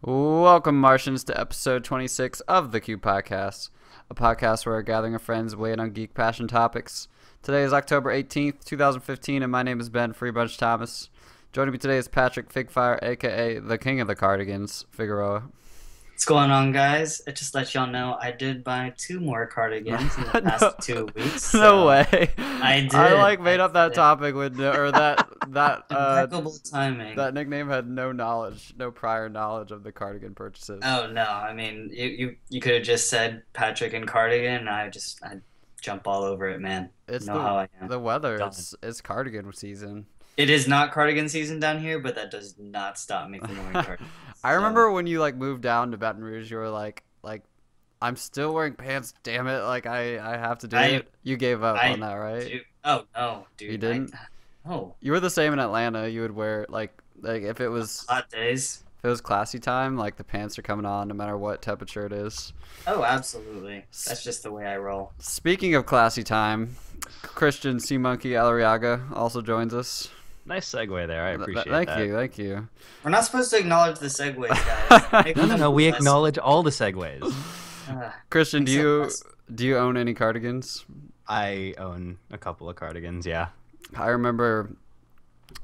Welcome, Martians, to episode 26 of the Q Podcast, a podcast where a gathering of friends weigh in on geek passion topics. Today is October 18th, 2015, and my name is Ben freeBrunch Thomas. Joining me today is Patrick Figfire, aka the King of the Cardigans, Figueroa. What's going on, guys? I just let y'all know I did buy 2 more cardigans in the past 2 weeks. So No way. I did. I made up that topic with that impeccable timing. That nickname had no prior knowledge of the cardigan purchases. Oh no, I mean you could have just said Patrick and cardigan, and I'd jump all over it, man. It's how I am. The weather. It's cardigan season. It is not cardigan season down here, but that does not stop me from wearing cardigans. I remember when you moved down to Baton Rouge, you were like I'm still wearing pants, damn it, I have to do it. You gave up on that, right? Oh no, dude. You didn't? No. You were the same in Atlanta. You would wear like if it was hot days. If it was classy time, the pants are coming on no matter what temperature it is. Oh, absolutely. That's just the way I roll. Speaking of classy time, Christian Sea Monkey Alariaga also joins us. Nice segue there. I appreciate that. Thank you. We're not supposed to acknowledge the segues, guys. No, we acknowledge all the segues. Christian, do you own any cardigans? I own a couple of cardigans, yeah. I remember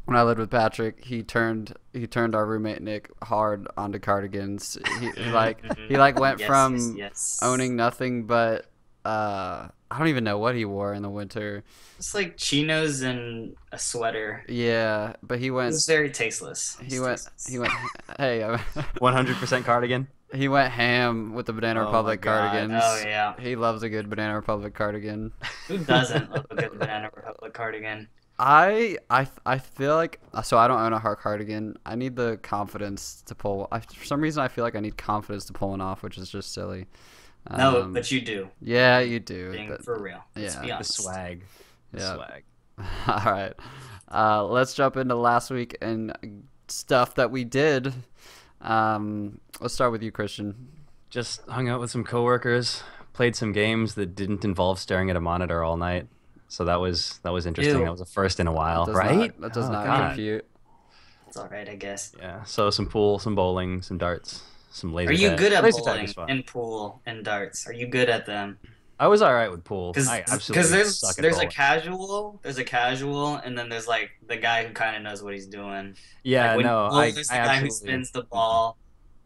when I lived with Patrick, he turned our roommate Nick hard onto cardigans. He went from owning nothing but I don't even know what he wore in the winter. It's like chinos and a sweater. Yeah, but he went. It was very tasteless. He went. Hey, 100% cardigan. He went ham with the Banana Republic cardigans. Oh yeah. He loves a good Banana Republic cardigan. Who doesn't love a good Banana Republic cardigan? I feel like I don't own a heart cardigan. I need the confidence to pull. For some reason, I feel like I need confidence to pull one off, which is just silly. No, but you do. Yeah, you do. For real. Let's be honest. The swag. Swag. All right. Let's jump into last week and stuff that we did. Let's start with you, Christian. Just hung out with some coworkers, played some games that didn't involve staring at a monitor all night. So that was interesting. Ew. That was a first in a while, right? That does not compute. It's all right, I guess. Yeah. So some pool, some bowling, some darts. Some laser Are you tag. good at laser bowling and pool and darts? Are you good at them? I was all right with pool. Because there's a casual, and then there's the guy who kind of knows what he's doing. Yeah, there's the guy who spins the ball.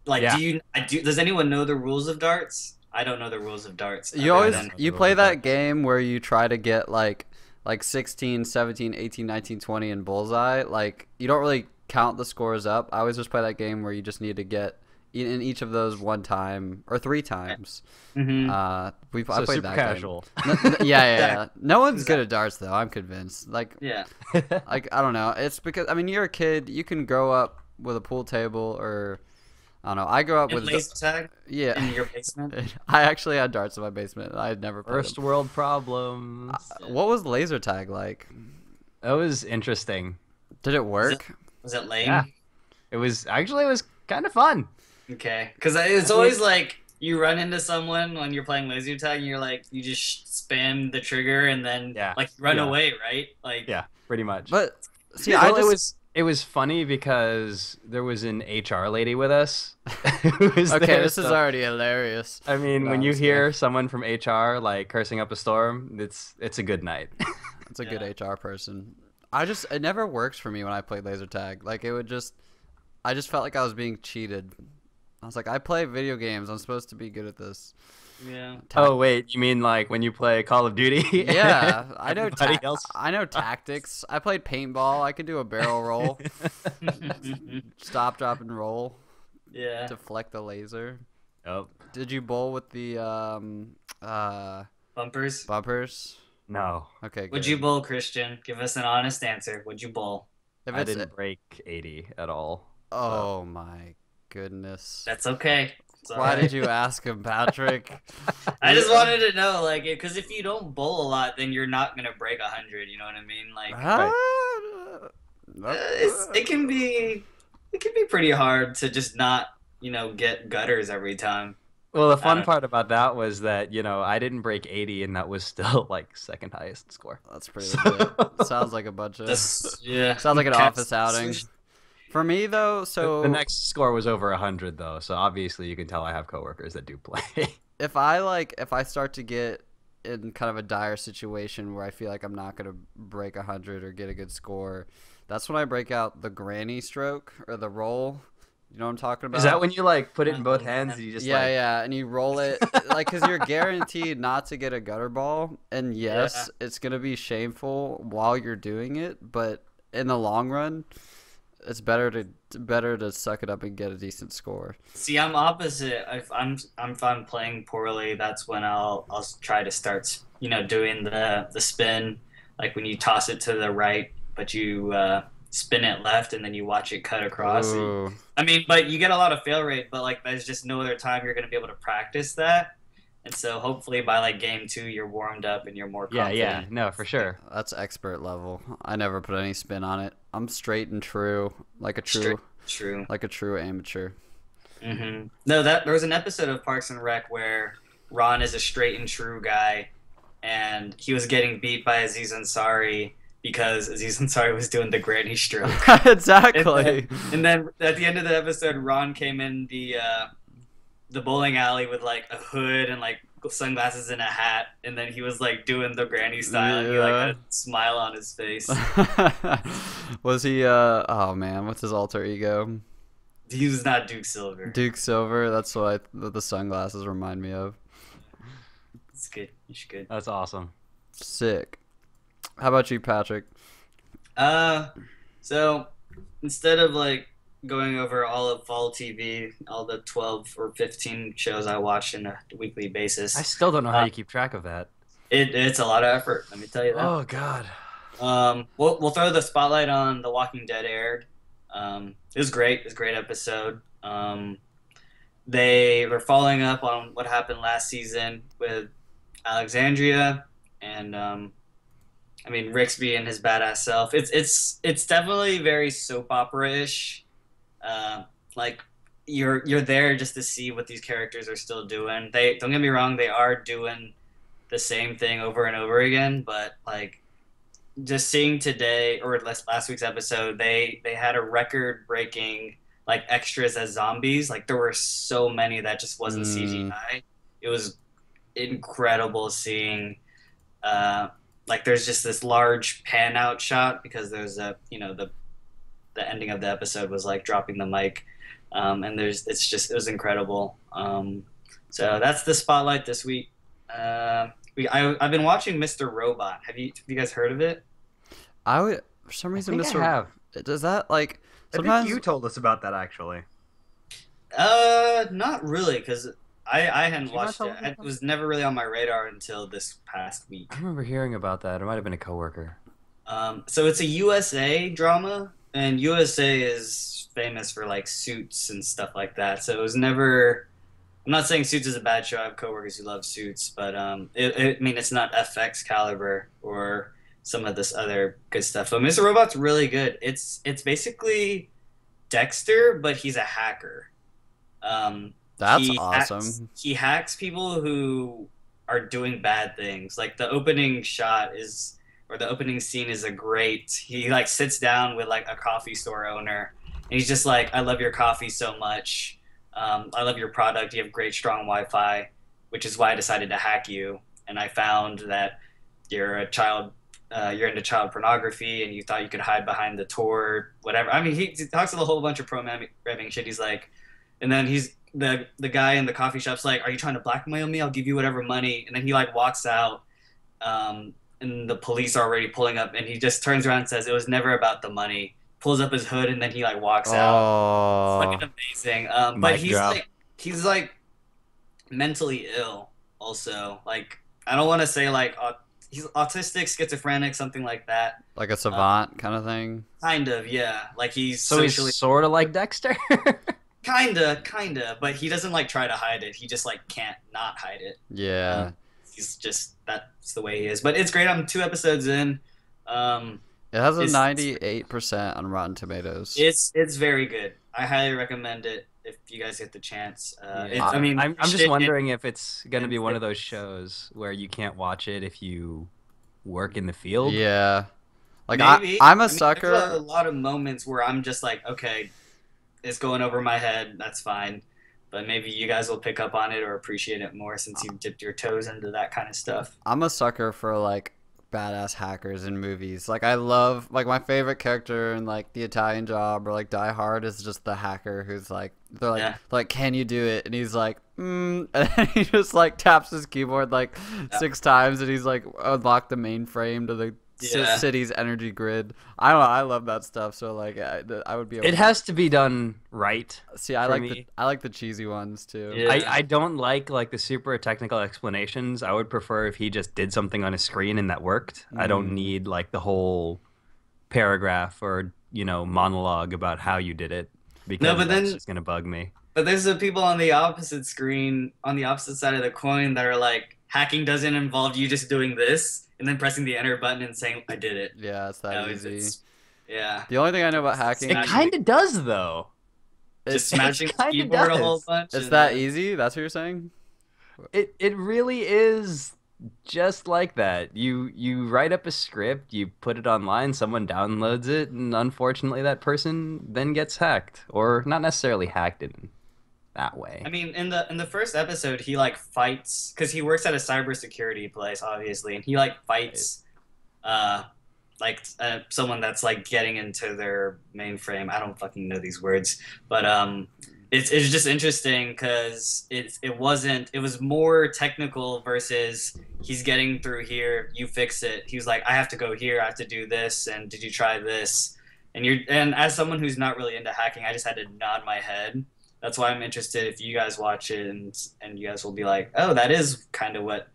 Does anyone know the rules of darts? I don't know the rules of darts. You play that game where you try to get like 16, 17, 18, 19, 20 in bullseye. You don't really count the scores up. I always just play that game where you just need to get in each of those 1 time or 3 times. Mm-hmm. I played super that casual. Game. Yeah. No one's good at darts though. I'm convinced. Yeah. I don't know. It's because you're a kid. You can grow up with a pool table or I don't know. I grew up with laser tag. Yeah. In your basement. I actually had darts in my basement. I had never played First world problems. What was laser tag like? That was interesting. Did it work? Was it lame? Yeah. It was kind of fun. Okay, because it's always you run into someone when you're playing laser tag, and you just spam the trigger and then run away, right? Yeah, pretty much. But see, it was funny because there was an HR lady with us. This is already hilarious. I mean, when you hear someone from HR cursing up a storm, it's a good night. It's a good HR person. It never works for me when I play laser tag. I just felt like I was being cheated. I was like, I play video games. I'm supposed to be good at this. Yeah. Oh wait, you mean when you play Call of Duty? Yeah, I know. I know tactics. I played paintball. I could do a barrel roll, stop, drop, and roll. Yeah. Deflect the laser. Yep. Did you bowl with the bumpers? Bumpers. No. Okay. Good. Would you bowl, Christian? Give us an honest answer. Would you bowl? I didn't break 80 at all. Oh my goodness. That's okay. Why did you ask him, Patrick? I just wanted to know, because if you don't bowl a lot, then you're not gonna break 100. You know what I mean? It can be pretty hard to just not, get gutters every time. Well, the fun part about that was that I didn't break 80, and that was still second highest score. That's pretty legit. Sounds like a bunch of Sounds like an office outing. For me though, so the next score was over 100 though, so obviously you can tell I have coworkers that do play. if I start to get in kind of a dire situation where I feel like I'm not gonna break 100 or get a good score, that's when I break out the granny stroke or the roll. You know what I'm talking about? Is that when you like put it in both hands and you just yeah, and you roll it like because you're guaranteed not to get a gutter ball, and yes, it's gonna be shameful while you're doing it, but in the long run, it's better to suck it up and get a decent score. See, I'm opposite. If I'm playing poorly, that's when I'll try to start, doing the spin, like when you toss it to the right, but you spin it left and then you watch it cut across. I mean, but you get a lot of fail rate, but like there's just no other time you're going to be able to practice that. And so hopefully by like game 2 you're warmed up and you're more confident. Yeah, no, for sure. That's expert level. I never put any spin on it. I'm straight and true, like a true amateur. Mm-hmm. No, there was an episode of Parks and Rec where Ron is a straight and true guy, and he was getting beat by Aziz Ansari because Aziz Ansari was doing the granny stroke. Exactly. And then at the end of the episode, Ron came in the bowling alley with like a hood and like sunglasses and a hat, and then he was like doing the granny style, and he like had a smile on his face. Was he? Oh man, what's his alter ego? He was not Duke Silver. Duke Silver. That's what the sunglasses remind me of. It's good. You should good. That's awesome. Sick. How about you, Patrick? So instead of like going over all of fall TV, all the 12 or 15 shows I watch on a weekly basis, I still don't know how you keep track of that. It's a lot of effort. Let me tell you that. Oh God. We'll throw the spotlight on The Walking Dead aired. It was great. It was a great episode. They were following up on what happened last season with Alexandria and I mean Rixby and his badass self. It's definitely very soap opera-ish. Like you're there just to see what these characters are still doing. They don't get me wrong, they are doing the same thing over and over again, but like just seeing today or last week's episode, they had a record-breaking like extras as zombies. Like there were so many that just wasn't CGI. It was incredible seeing like there's just this large pan out shot because there's a the ending of the episode was like dropping the mic, and it was incredible. So that's the spotlight this week. I've been watching Mr. Robot. Have you guys heard of it? For some reason, I have. Does that like sometimes I think you told us about that actually. Not really, because I hadn't watched it. It was never really on my radar until this past week. I remember hearing about that. It might have been a coworker. So it's a USA drama, and USA is famous for like Suits and stuff like that. So it was never. I'm not saying Suits is a bad show. I have coworkers who love Suits, but I mean it's not FX caliber or some of this other good stuff. But Mr. Robot's really good. It's basically Dexter, but he's a hacker. That's awesome. He hacks people who are doing bad things. Like the opening the opening scene is he like sits down with like a coffee store owner, and he's just like, I love your coffee so much. I love your product. You have great, strong Wi-Fi, which is why I decided to hack you. And I found that you're you're into child pornography, and you thought you could hide behind the Tor, whatever. I mean, he talks a whole bunch of programming shit. He's like, and then he's the guy in the coffee shop's like, are you trying to blackmail me? I'll give you whatever money. And then he like walks out, and the police are already pulling up, and he just turns around and says, it was never about the money. Pulls up his hood, and then he like walks out. It's fucking amazing. But he's like mentally ill also. Like I don't want to say like he's autistic, schizophrenic, something like that. Like a savant kind of thing. Kind of, yeah. Like he's he's sort of like Dexter. Kinda, but he doesn't like try to hide it. He just like can't not hide it. Yeah. He's just that's the way he is. But it's great. I'm 2 episodes in. It has a 98% on Rotten Tomatoes. It's very good. I highly recommend it if you guys get the chance. I'm just wondering if it's gonna be one of those shows where you can't watch it if you work in the field. Yeah, Like Maybe. I'm a I mean, sucker. there's a lot of moments where I'm just like, okay, it's going over my head. That's fine. But maybe you guys will pick up on it or appreciate it more since you've dipped your toes into that kind of stuff. I'm a sucker for like badass hackers in movies. Like I love like my favorite character in like The Italian Job or like Die Hard is just the hacker who's like they're like Yeah. like can you do it? And he's like and he just like taps his keyboard like 6 times and he's like unlock the mainframe to the Yeah. city's energy grid. I don't know. I love that stuff. So like I would be. It has to be done right. See, I for like me. I like the cheesy ones too. Yeah. I don't like the super technical explanations. I would prefer if he just did something on his screen and that worked. I don't need like the whole paragraph or monologue about how you did it because but that's then- just gonna bug me. But there's the people on the opposite screen, on the opposite side of the coin, that are like, hacking doesn't involve you just doing this and then pressing the enter button and saying, I did it. Yeah, it's that You know, easy. yeah. The only thing I know about hacking, It kind of does though. Just it's, smashing the kinda keyboard a whole does. bunch. it's and that then- easy. That's what you're saying. It really is just like that. You write up a script, you put it online, someone downloads it, and unfortunately that person then gets hacked, or not necessarily hacked in that way. I mean, in the first episode, he like fights because he works at a cybersecurity place, obviously, and he like fights, someone that's like getting into their mainframe. I don't fucking know these words, but it's just interesting because it was more technical versus he's getting through here. You fix it. He was like, I have to go here. I have to do this. And did you try this? And as someone who's not really into hacking, I just had to nod my head. That's why I'm interested if you guys watch it and you guys will be like, oh, that is kind of what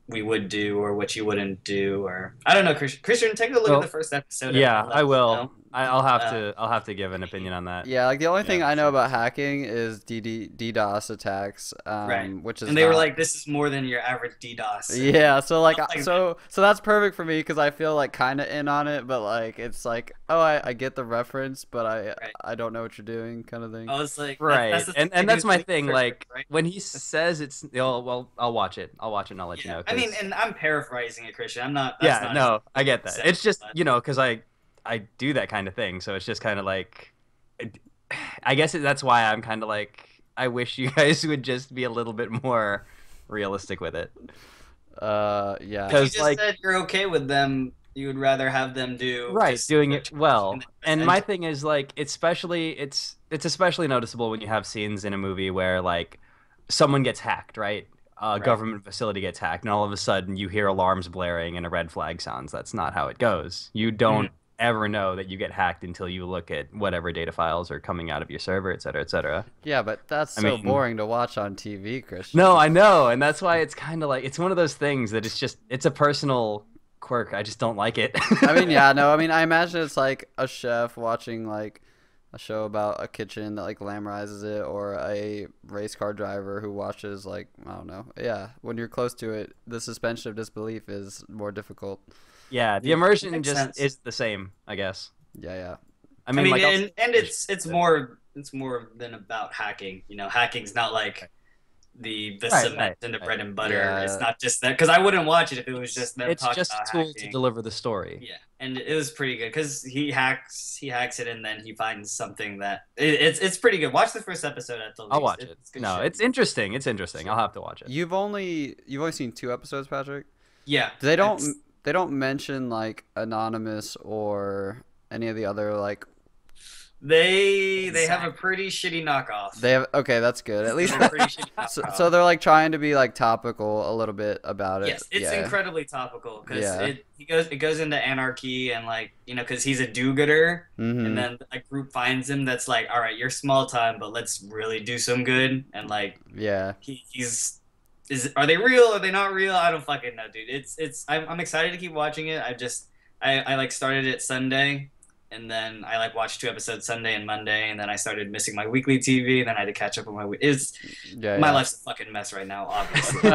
we would do or what you wouldn't do, or I don't know. Christian, take a look at the first episode. Yeah, and let I us will. know. I'll have to give an opinion on that. Yeah, like the only thing Yeah, I know sure. about hacking is DDoS attacks, Right. which is And they were not- like, this is more than your average DDoS. Yeah, so like, Stuff like so that's perfect for me because I feel like kind of in on it, but like it's like, oh, I get the reference, but Right. I don't know what you're doing, kind of thing. I was like, Right, that's the and thing that's is my like, thing. perfect, Like right? when he says it's, well, I'll watch it. I'll watch it and I'll let you Yeah. know. I mean, 'cause- and I'm paraphrasing it, Christian. I'm not. That's yeah, not no, I get that. said, It's just but- because I do that kind of thing, so it's just kind of like, I guess that's why I'm kind of like, I wish you guys would just be a little bit more realistic with it. Yeah. You 'Cause, just like- said you're okay with them. You would rather have them do Right, just doing the it change well. in the And my percentage. thing is like, it's especially noticeable when you have scenes in a movie where like someone gets hacked, right? A Right. government facility gets hacked, and all of a sudden you hear alarms blaring and a red flag sounds. That's not how it goes. You don't Mm-hmm. ever know that you get hacked until you look at whatever data files are coming out of your server, et cetera, et cetera. Yeah, but that's I so mean- boring to watch on TV, Christian. No, I know, and that's why it's kind of like, it's one of those things that it's a personal quirk. I just don't like it. I mean, yeah, no. I mean, I imagine it's like a chef watching like a show about a kitchen that like glamorizes it, or a race car driver who watches like, I don't know. Yeah, when you're close to it, the suspension of disbelief is more difficult. Yeah, the Yeah, immersion makes just sense. is the same, I guess. Yeah, yeah. I mean, like, and it's more than about hacking. You know, hacking's not like the Right, cement right, and the right. bread and butter. Yeah. It's not just that, because I wouldn't watch it if it was just them it's talking just a about tool to hacking. deliver the story. Yeah, and it was pretty good because he hacks it and then he finds something that it's pretty good. Watch the first episode at the least. I'll watch it. It's good No, shit. it's interesting. It's interesting. I'll have to watch it. You've only seen 2 episodes, Patrick. yeah. They it's- don't mention like Anonymous or any of the other like. They have a pretty shitty knockoff. They have okay, that's good. At least They have a pretty shitty so, knockoff. so they're like trying to be like topical a little bit about it. Yes, it's yeah. incredibly topical because Yeah. it goes into anarchy and like because he's a do-gooder Mhm. and then a group finds him that's like, all right, you're small time, but let's really do some good and like Yeah. are they real? Are they not real? I don't fucking know, dude. I'm excited to keep watching it. I like started it Sunday, and then I like watched 2 episodes Sunday and Monday, and then I started missing my weekly TV, and then I had to catch up on my Yeah. my yeah. life's a fucking mess right now, obviously.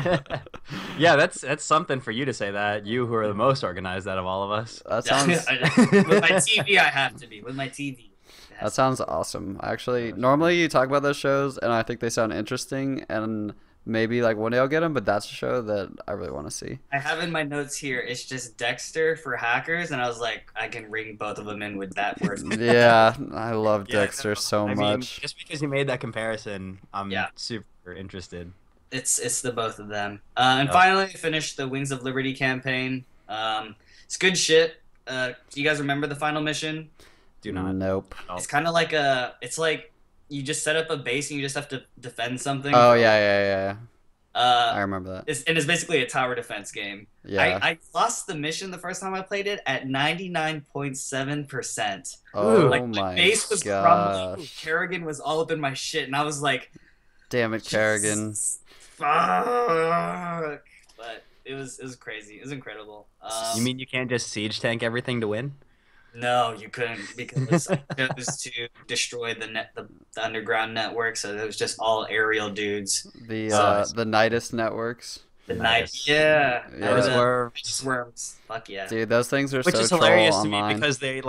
Yeah, that's something for you to say that. You who are the most organized out of all of us. That sounds With my TV, I have to be. With my TV. it has that sounds awesome. Actually, normally you talk about those shows and I think they sound interesting, and maybe like one day I'll get them, but that's a show that I really want to see. I have in my notes here. It's just Dexter for hackers, and I was like, I can ring both of them in with that word. Yeah, I love Yeah, Dexter no, so I mean, much. just because you made that comparison, I'm Yeah. super interested. It's the both of them. And Oh. finally, finished the Wings of Liberty campaign. It's good shit. Do you guys remember the final mission? Do not. Nope. Oh. It's kind of like it's like you just set up a base and you just have to defend something. Oh for- yeah. I remember that. It's basically a tower defense game. Yeah. I lost the mission the first time I played it at 99.7%. Oh Like my base was crumbling. gosh. Kerrigan was all up in my shit, and I was like, Damn it, Kerrigan. fuck. But it was crazy. It was incredible. You mean you can't just siege tank everything to win? No, you couldn't, because I chose to destroy the underground network, so it was just all aerial dudes. The Oh, the Nidus networks. The Nice. night, yeah, Yeah. Those the were, swarms. Fuck yeah. Dude, those things are which so is troll hilarious to me online. because they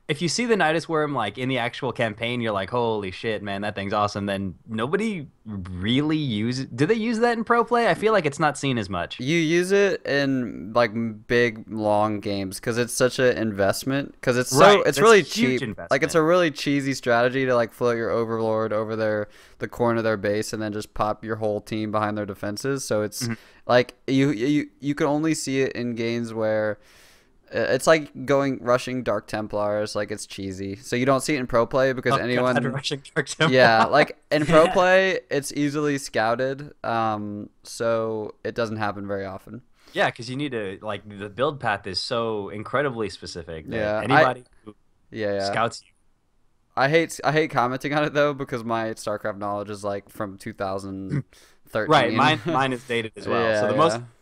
if you see the Nidus worm like in the actual campaign, you're like, holy shit, man, that thing's awesome. Then nobody really uses. Do they use that in pro play? I feel like it's not seen as much. You use it in like big long games because it's such an investment. Because it's Right, it's that's really a huge cheap. Like it's a really cheesy strategy to like float your overlord over the corner of their base and then just pop your whole team behind their defenses. So it's Mhm. like you can only see it in games where it's like rushing Dark Templars. Like it's cheesy. So you don't see it in pro play because Oh, anyone. God, rushing Dark Temple. Yeah, like in pro play, it's easily scouted, so it doesn't happen very often. Yeah, because you need to like the build path is so incredibly specific that Yeah, anybody who Yeah. scouts you. I hate commenting on it though because my StarCraft knowledge is like from 2013. Right, mine is dated as well. Yeah, so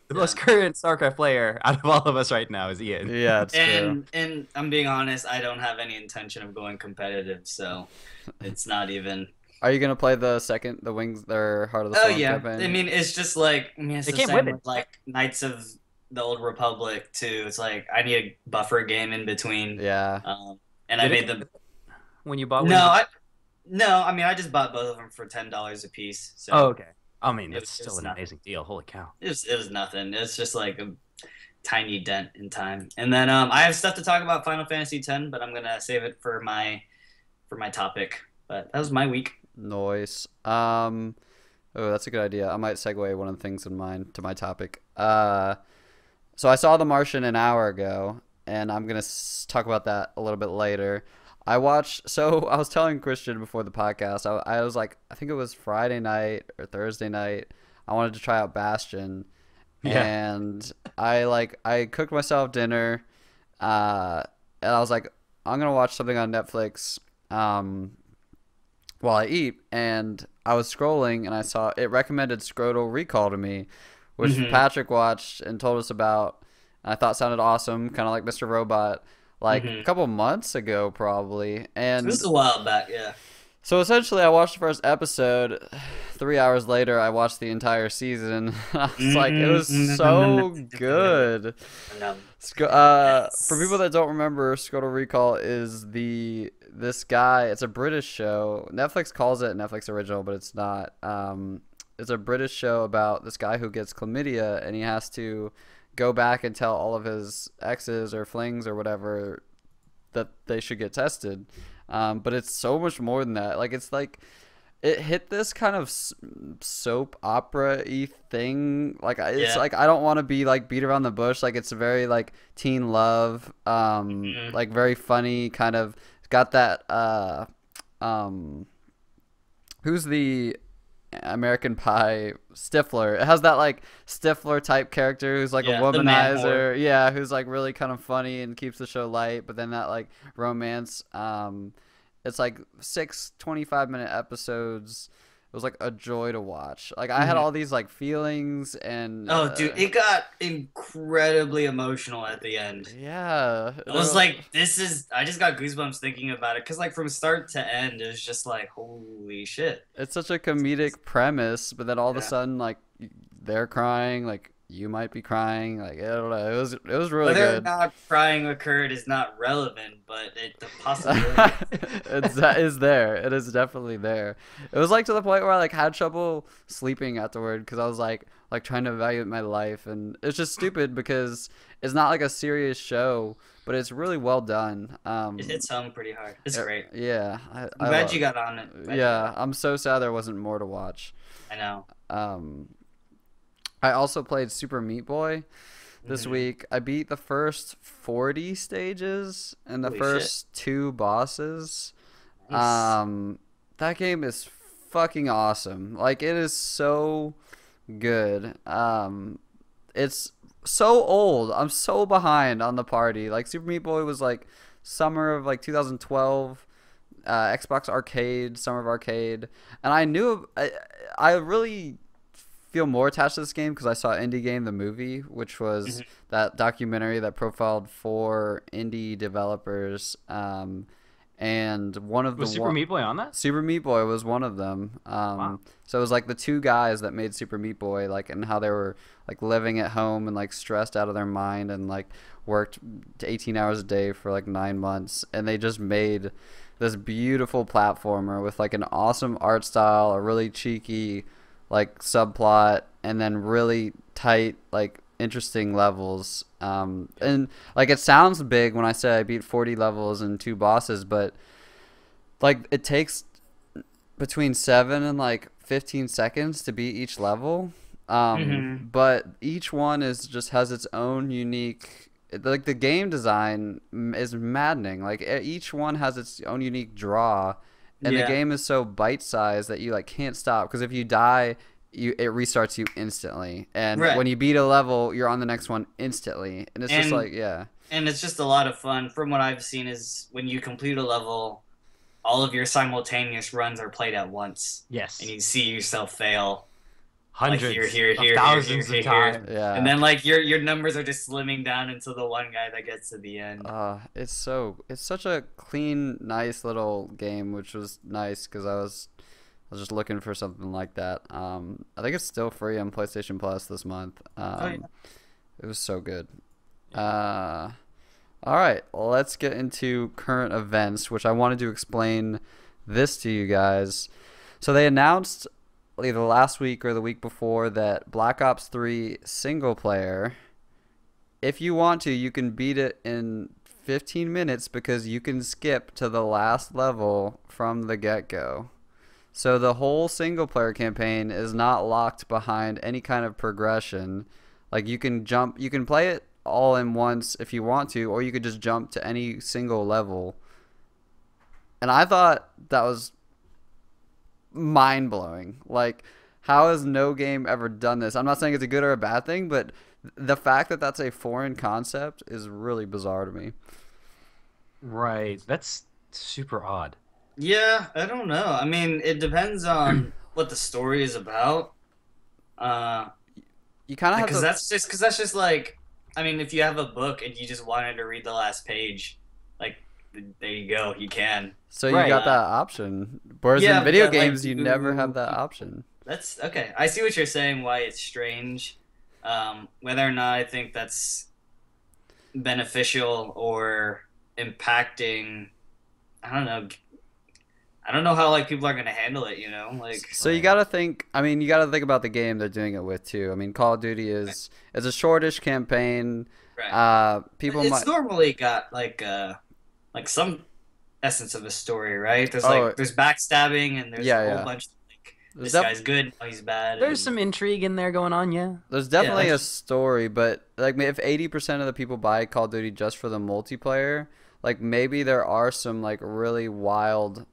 the most current StarCraft player out of all of us right now is Ian. Yeah, it's true. And I'm being honest, I don't have any intention of going competitive, so it's not even. Are you gonna play the Wings, their Heart of the Oh Storm yeah, campaign? I mean it's just like it's They the came same with it. with like Knights of the Old Republic too. It's like I need a buffer game in between. Yeah. And I Did it made them. when you bought No, I mean I just bought both of them for $10 a piece. So Oh, okay. I mean, It that's was still an nothing. amazing deal. Holy cow. it was nothing. It's just like a tiny dent in time. And then I have stuff to talk about Final Fantasy X, but I'm gonna save it for my topic. But that was my week. Noise. Oh, that's a good idea. I might segue one of the things in mind to my topic. So I saw The Martian an hour ago, and I'm gonna talk about that a little bit later. I was telling Christian before the podcast. I was like, I think it was Friday night or Thursday night. I wanted to try out Bastion, Yeah. and I cooked myself dinner, and I was like, I'm gonna watch something on Netflix. While I eat, and I was scrolling and I saw it recommended Scrotal Recall to me, which Mhm. Patrick watched and told us about, and I thought sounded awesome, kind of like Mr. Robot, like a couple months ago probably. And This was a while back, yeah. so essentially I watched the first episode. 3 hours later I watched the entire season. I was like, it was so good. For people that don't remember, Scrotal Recall is this guy. It's a British show. Netflix calls it Netflix original, but it's not. It's a British show about this guy who gets chlamydia, and he has to go back and tell all of his exes or flings or whatever that they should get tested. But it's so much more than that. Like it's like it hit this kind of soap opera-y thing. Like it's Yeah. like I don't want to be like beat around the bush. Like it's very like teen love, like very funny kind of. Got that. Who's the American Pie Stifler? It has that like Stifler type character who's like Yeah, a the man womanizer. Yeah, who's like really kind of funny and keeps the show light. But then that like romance. It's like 6 25-minute episodes. It was like a joy to watch. Like I had all these like feelings and. Oh, dude, it got incredibly emotional at the end. Yeah. I was like, I just got goosebumps thinking about it. Because, like, from start to end, it was just like, holy shit. It's such a comedic premise, but then all of a Yeah. sudden, like, they're crying, like, you might be crying. Like, I don't know. It was really Whether or good. not crying occurred is not relevant, but the possibility. That is there. It is definitely there. It was like to the point where I like had trouble sleeping afterward because I was like trying to evaluate my life, and it's just stupid because it's not like a serious show, but it's really well done. It hits home pretty hard. It's great. Yeah, I'm glad you got on it. Yeah, I'm so sad there wasn't more to watch. I know. I also played Super Meat Boy this week. I beat the first 40 stages and the first 2 bosses. Nice. That game is fucking awesome. Like, it is so good. It's so old. I'm so behind on the party. Like, Super Meat Boy was like summer of like 2012. Xbox Arcade, Summer of Arcade, and I really feel more attached to this game because I saw Indie Game the movie, which was that documentary that profiled 4 indie developers, and one of Was Super Meat Boy on that? Super Meat Boy was one of them. Wow. So it was like the 2 guys that made Super Meat Boy, like, and how they were like living at home and like stressed out of their mind and like worked 18 hours a day for like 9 months, and they just made this beautiful platformer with like an awesome art style, a really cheeky like subplot, and then really tight like interesting levels. And like it sounds big when I say I beat 40 levels and 2 bosses, but like it takes between 7 and like 15 seconds to beat each level. But each one just has its own unique, like the game design is maddening. Like each one has its own unique draw, and the game is so bite-sized that you like can't stop, because if you die, it restarts you instantly, and when you beat a level, you're on the next one instantly, and it's just like and it's just a lot of fun. From what I've seen, is when you complete a level, all of your simultaneous runs are played at once. Yes. And you see yourself fail. Hundreds like here, thousands of times. Yeah. And then like your numbers are just slimming down until the one guy that gets to the end. It's such a clean, nice little game, which was nice because I was just looking for something like that. I think it's still free on PlayStation Plus this month. It was so good. All right, let's get into current events, which I wanted to explain this to you guys. So they announced either last week or the week before that Black Ops 3 single player, if you want to, you can beat it in 15 minutes because you can skip to the last level from the get-go. So the whole single player campaign is not locked behind any kind of progression. Like you can play it all in once if you want to, or you could just jump to any single level. And I thought that was mind-blowing. Like, how has no game ever done this? I'm not saying it's a good or a bad thing, but the fact that that's a foreign concept is really bizarre to me. Right. That's super odd. Yeah, I don't know. I mean, it depends on what the story is about. You kind of have because that's just like, I mean, if you have a book and you just wanted to read the last page, like, there you go, you can. So you got that option. Whereas in video games, you never have that option. That's okay. I see what you're saying. Why it's strange. Whether or not I think that's beneficial or impacting, I don't know. I don't know how like people are gonna handle it. You know, like. So you gotta think. I mean, you gotta think about the game they're doing it with too. I mean, Call of Duty is a shortish campaign. Right. It's normally got like some essence of a story, right? There's there's backstabbing and there's a whole bunch of like this guy's good, no, he's bad. There's some intrigue in there going on, yeah. There's definitely a story, but like if 80% of the people buy Call of Duty just for the multiplayer, like maybe there are some like really wild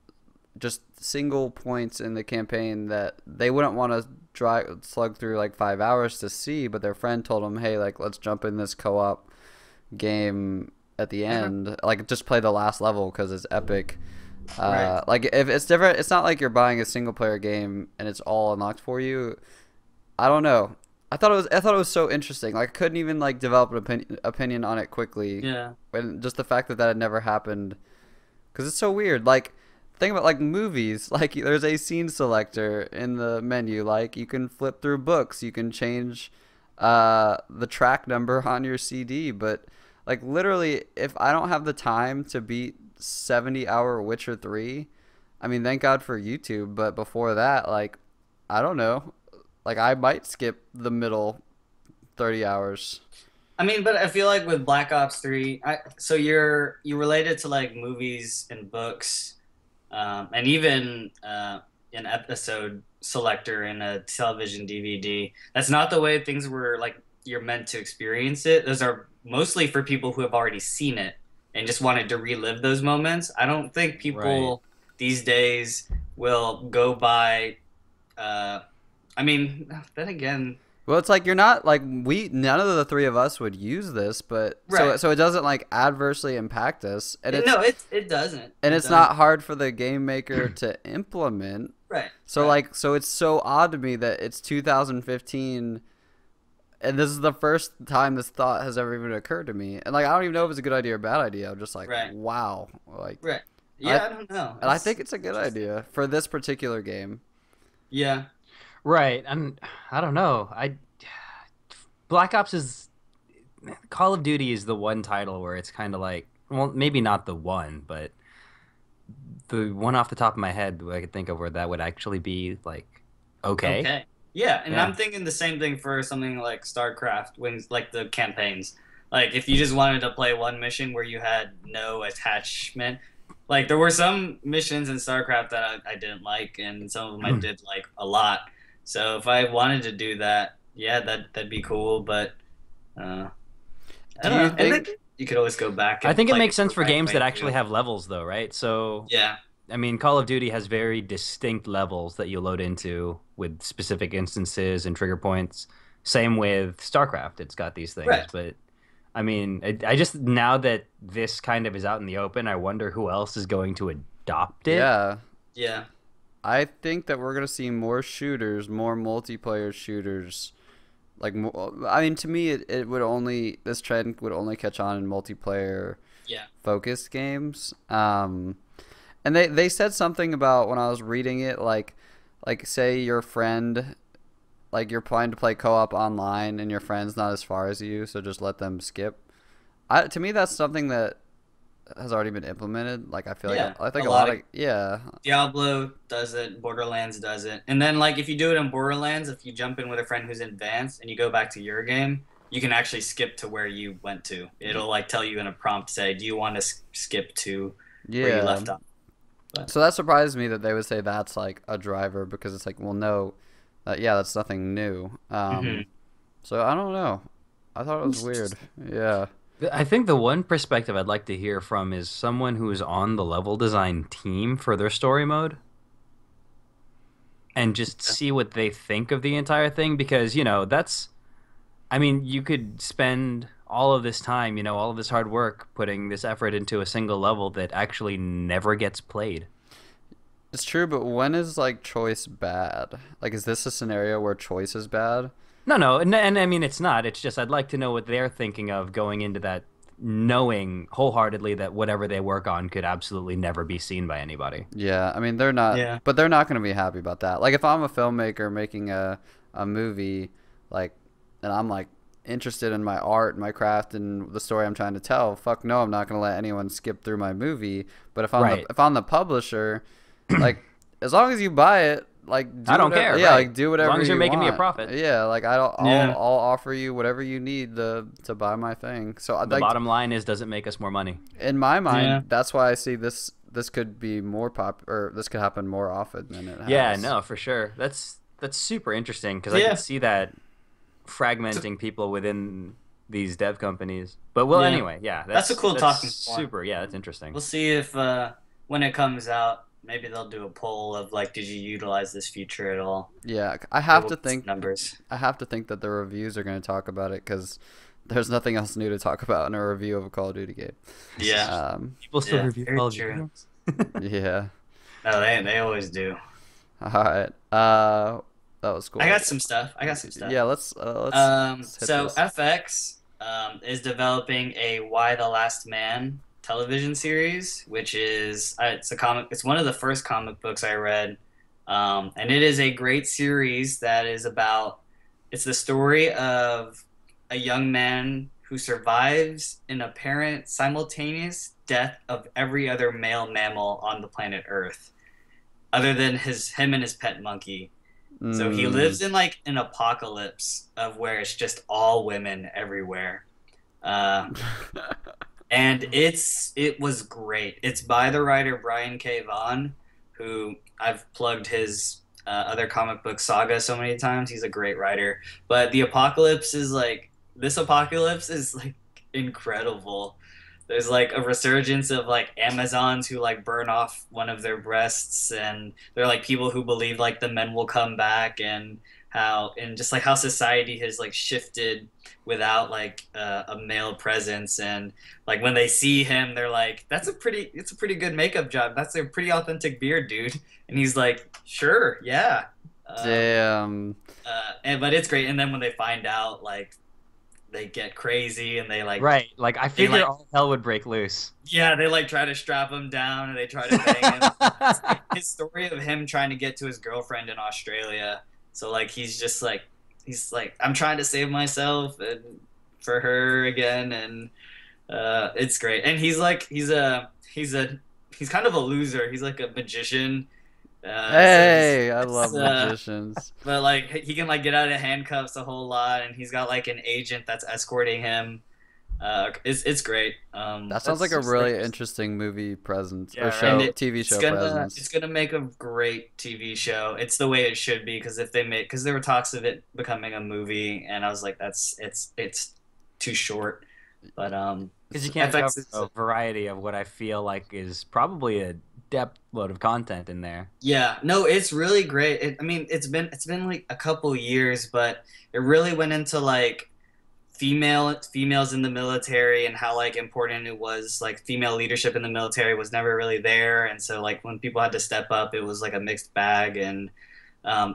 just single points in the campaign that they wouldn't want to slug through like 5 hours to see, but their friend told them, hey, like let's jump in this co-op game at the end, like just play the last level because it's epic. Like if it's different, it's not like you're buying a single player game and it's all unlocked for you. I don't know. I thought it was so interesting. Like I couldn't even like develop an opinion on it quickly. Yeah. And just the fact that had never happened, because it's so weird. Like think about like movies. Like there's a scene selector in the menu. Like you can flip through books. You can change the track number on your CD. But like literally, if I don't have the time to beat 70-hour Witcher 3, I mean, thank God for YouTube. But before that, like, I don't know, like I might skip the middle 30 hours. I mean, but I feel like with Black Ops 3, so you're related to like movies and books, and even an episode selector in a television DVD. That's not the way things were like you're meant to experience it. Those are mostly for people who have already seen it and just wanted to relive those moments. I don't think people these days will go by. I mean, then again. Well, it's like you're not like none of the three of us would use this, but so it doesn't like adversely impact us. And No, it doesn't. And it's not hard for the game maker to implement. Right. So so it's so odd to me that it's 2015 and this is the first time this thought has ever even occurred to me. And like I don't even know if it's a good idea or bad idea. I'm just like, wow. Like Yeah, I don't know. And I think it's a good idea for this particular game. Yeah. Right, and I don't know. Black Ops is Call of Duty is the one title where it's kind of like, well, maybe not the one, but the one off the top of my head I could think of where that would actually be like okay. Okay. Yeah, and I'm thinking the same thing for something like StarCraft, when like the campaigns. Like if you just wanted to play one mission where you had no attachment. Like there were some missions in StarCraft that I didn't like, and some of them I did like a lot. So if I wanted to do that, yeah, that'd be cool. But I don't know. I think you could always go back. I think it makes sense for games that actually have levels, though, right? So yeah, I mean, Call of Duty has very distinct levels that you load into with specific instances and trigger points. Same with StarCraft; it's got these things. Right. But I mean, I just now that this kind of is out in the open, I wonder who else is going to adopt it. Yeah. I think that we're gonna see more shooters, more multiplayer shooters. Like, I mean, to me, this trend would only catch on in multiplayer, focused games. And they said something about when I was reading it, like say your friend, like you're planning to play co-op online and your friend's not as far as you, so just let them skip. To me, that's something that has already been implemented. Like I feel like I think a lot of Diablo does it, Borderlands does it, and then like if you do it in Borderlands, if you jump in with a friend who's advanced and you go back to your game, you can actually skip to where you went to. It'll like tell you in a prompt, say, do you want to skip to where you left off? But. So that surprised me that they would say that's like a driver, because it's like, well, no, that's nothing new. So I don't know. I thought it was weird. Yeah. I think the one perspective I'd like to hear from is someone who is on the level design team for their story mode and just see what they think of the entire thing, because, I mean, you could spend all of this time, all of this hard work putting this effort into a single level that actually never gets played. It's true, but when is like choice bad? Like, is this a scenario where choice is bad? No, and I mean, it's not. It's just I'd like to know what they're thinking of going into that, knowing wholeheartedly that whatever they work on could absolutely never be seen by anybody. Yeah, I mean, they're not, but they're not going to be happy about that. Like, if I'm a filmmaker making a movie, like, and I'm like interested in my art, my craft, and the story I'm trying to tell, fuck no, I'm not going to let anyone skip through my movie. But if I'm the publisher, like, as long as you buy it, like, I don't care. Yeah, like, do whatever. As long as you're making me a want. profit. Yeah, like I'll offer you whatever you need to buy my thing. So the bottom line is, does it make us more money? In my mind, that's why I see this could be more or this could happen more often than it has. Yeah, no, for sure. That's super interesting, because I can see that fragmenting people within these dev companies. But anyway, that's a cool talking point. Super, that's interesting. We'll see if when it comes out, maybe they'll do a poll of like, did you utilize this feature at all? Yeah, I have to think numbers. I have to think that the reviews are going to talk about it, because there's nothing else new to talk about in a review of a Call of Duty game. Yeah, people still review Call of Duty games. Yeah. No, they always do. All right. That was cool. I got some stuff. Yeah, let's hit so this. FX is developing a Why the Last Man television series, which is it's a comic. It's one of the first comic books I read, and it is a great series that is about It's the story of a young man who survives an apparent simultaneous death of every other male mammal on the planet Earth, other than him and his pet monkey. So he lives in like an apocalypse of where it's just all women everywhere. And it was great. It's by the writer Brian K. Vaughan, who I've plugged his other comic book saga so many times. He's a great writer. But this apocalypse is like incredible. There's like a resurgence of like Amazons who like burn off one of their breasts, and they're like people who believe like the men will come back, and just like how society has like shifted without like a male presence, and like when they see him they're like, it's a pretty good makeup job, that's a pretty authentic beard, dude. And he's like, sure, yeah. Damn. But it's great. And then when they find out, like, they get crazy and they like, right, like I figure like, all hell would break loose. Yeah, they like try to strap him down and they try to bang him. It's like his story of him trying to get to his girlfriend in Australia. So like he's like, I'm trying to save myself and for her again, and it's great. And he's kind of a loser. He's like a magician. Hey, I love magicians. But like he can like get out of handcuffs a whole lot, and he's got like an agent that's escorting him. It's great. That sounds like a really interesting movie presence, or show, TV show presence. It's gonna make a great TV show. It's the way it should be, because there were talks of it becoming a movie, and I was like, it's too short. But because you can't cover a variety of what I feel like is probably a depth load of content in there. Yeah, no, it's really great. It's been like a couple years, but it really went into like females in the military and how like important it was. Like female leadership in the military was never really there, and so like when people had to step up, it was like a mixed bag. And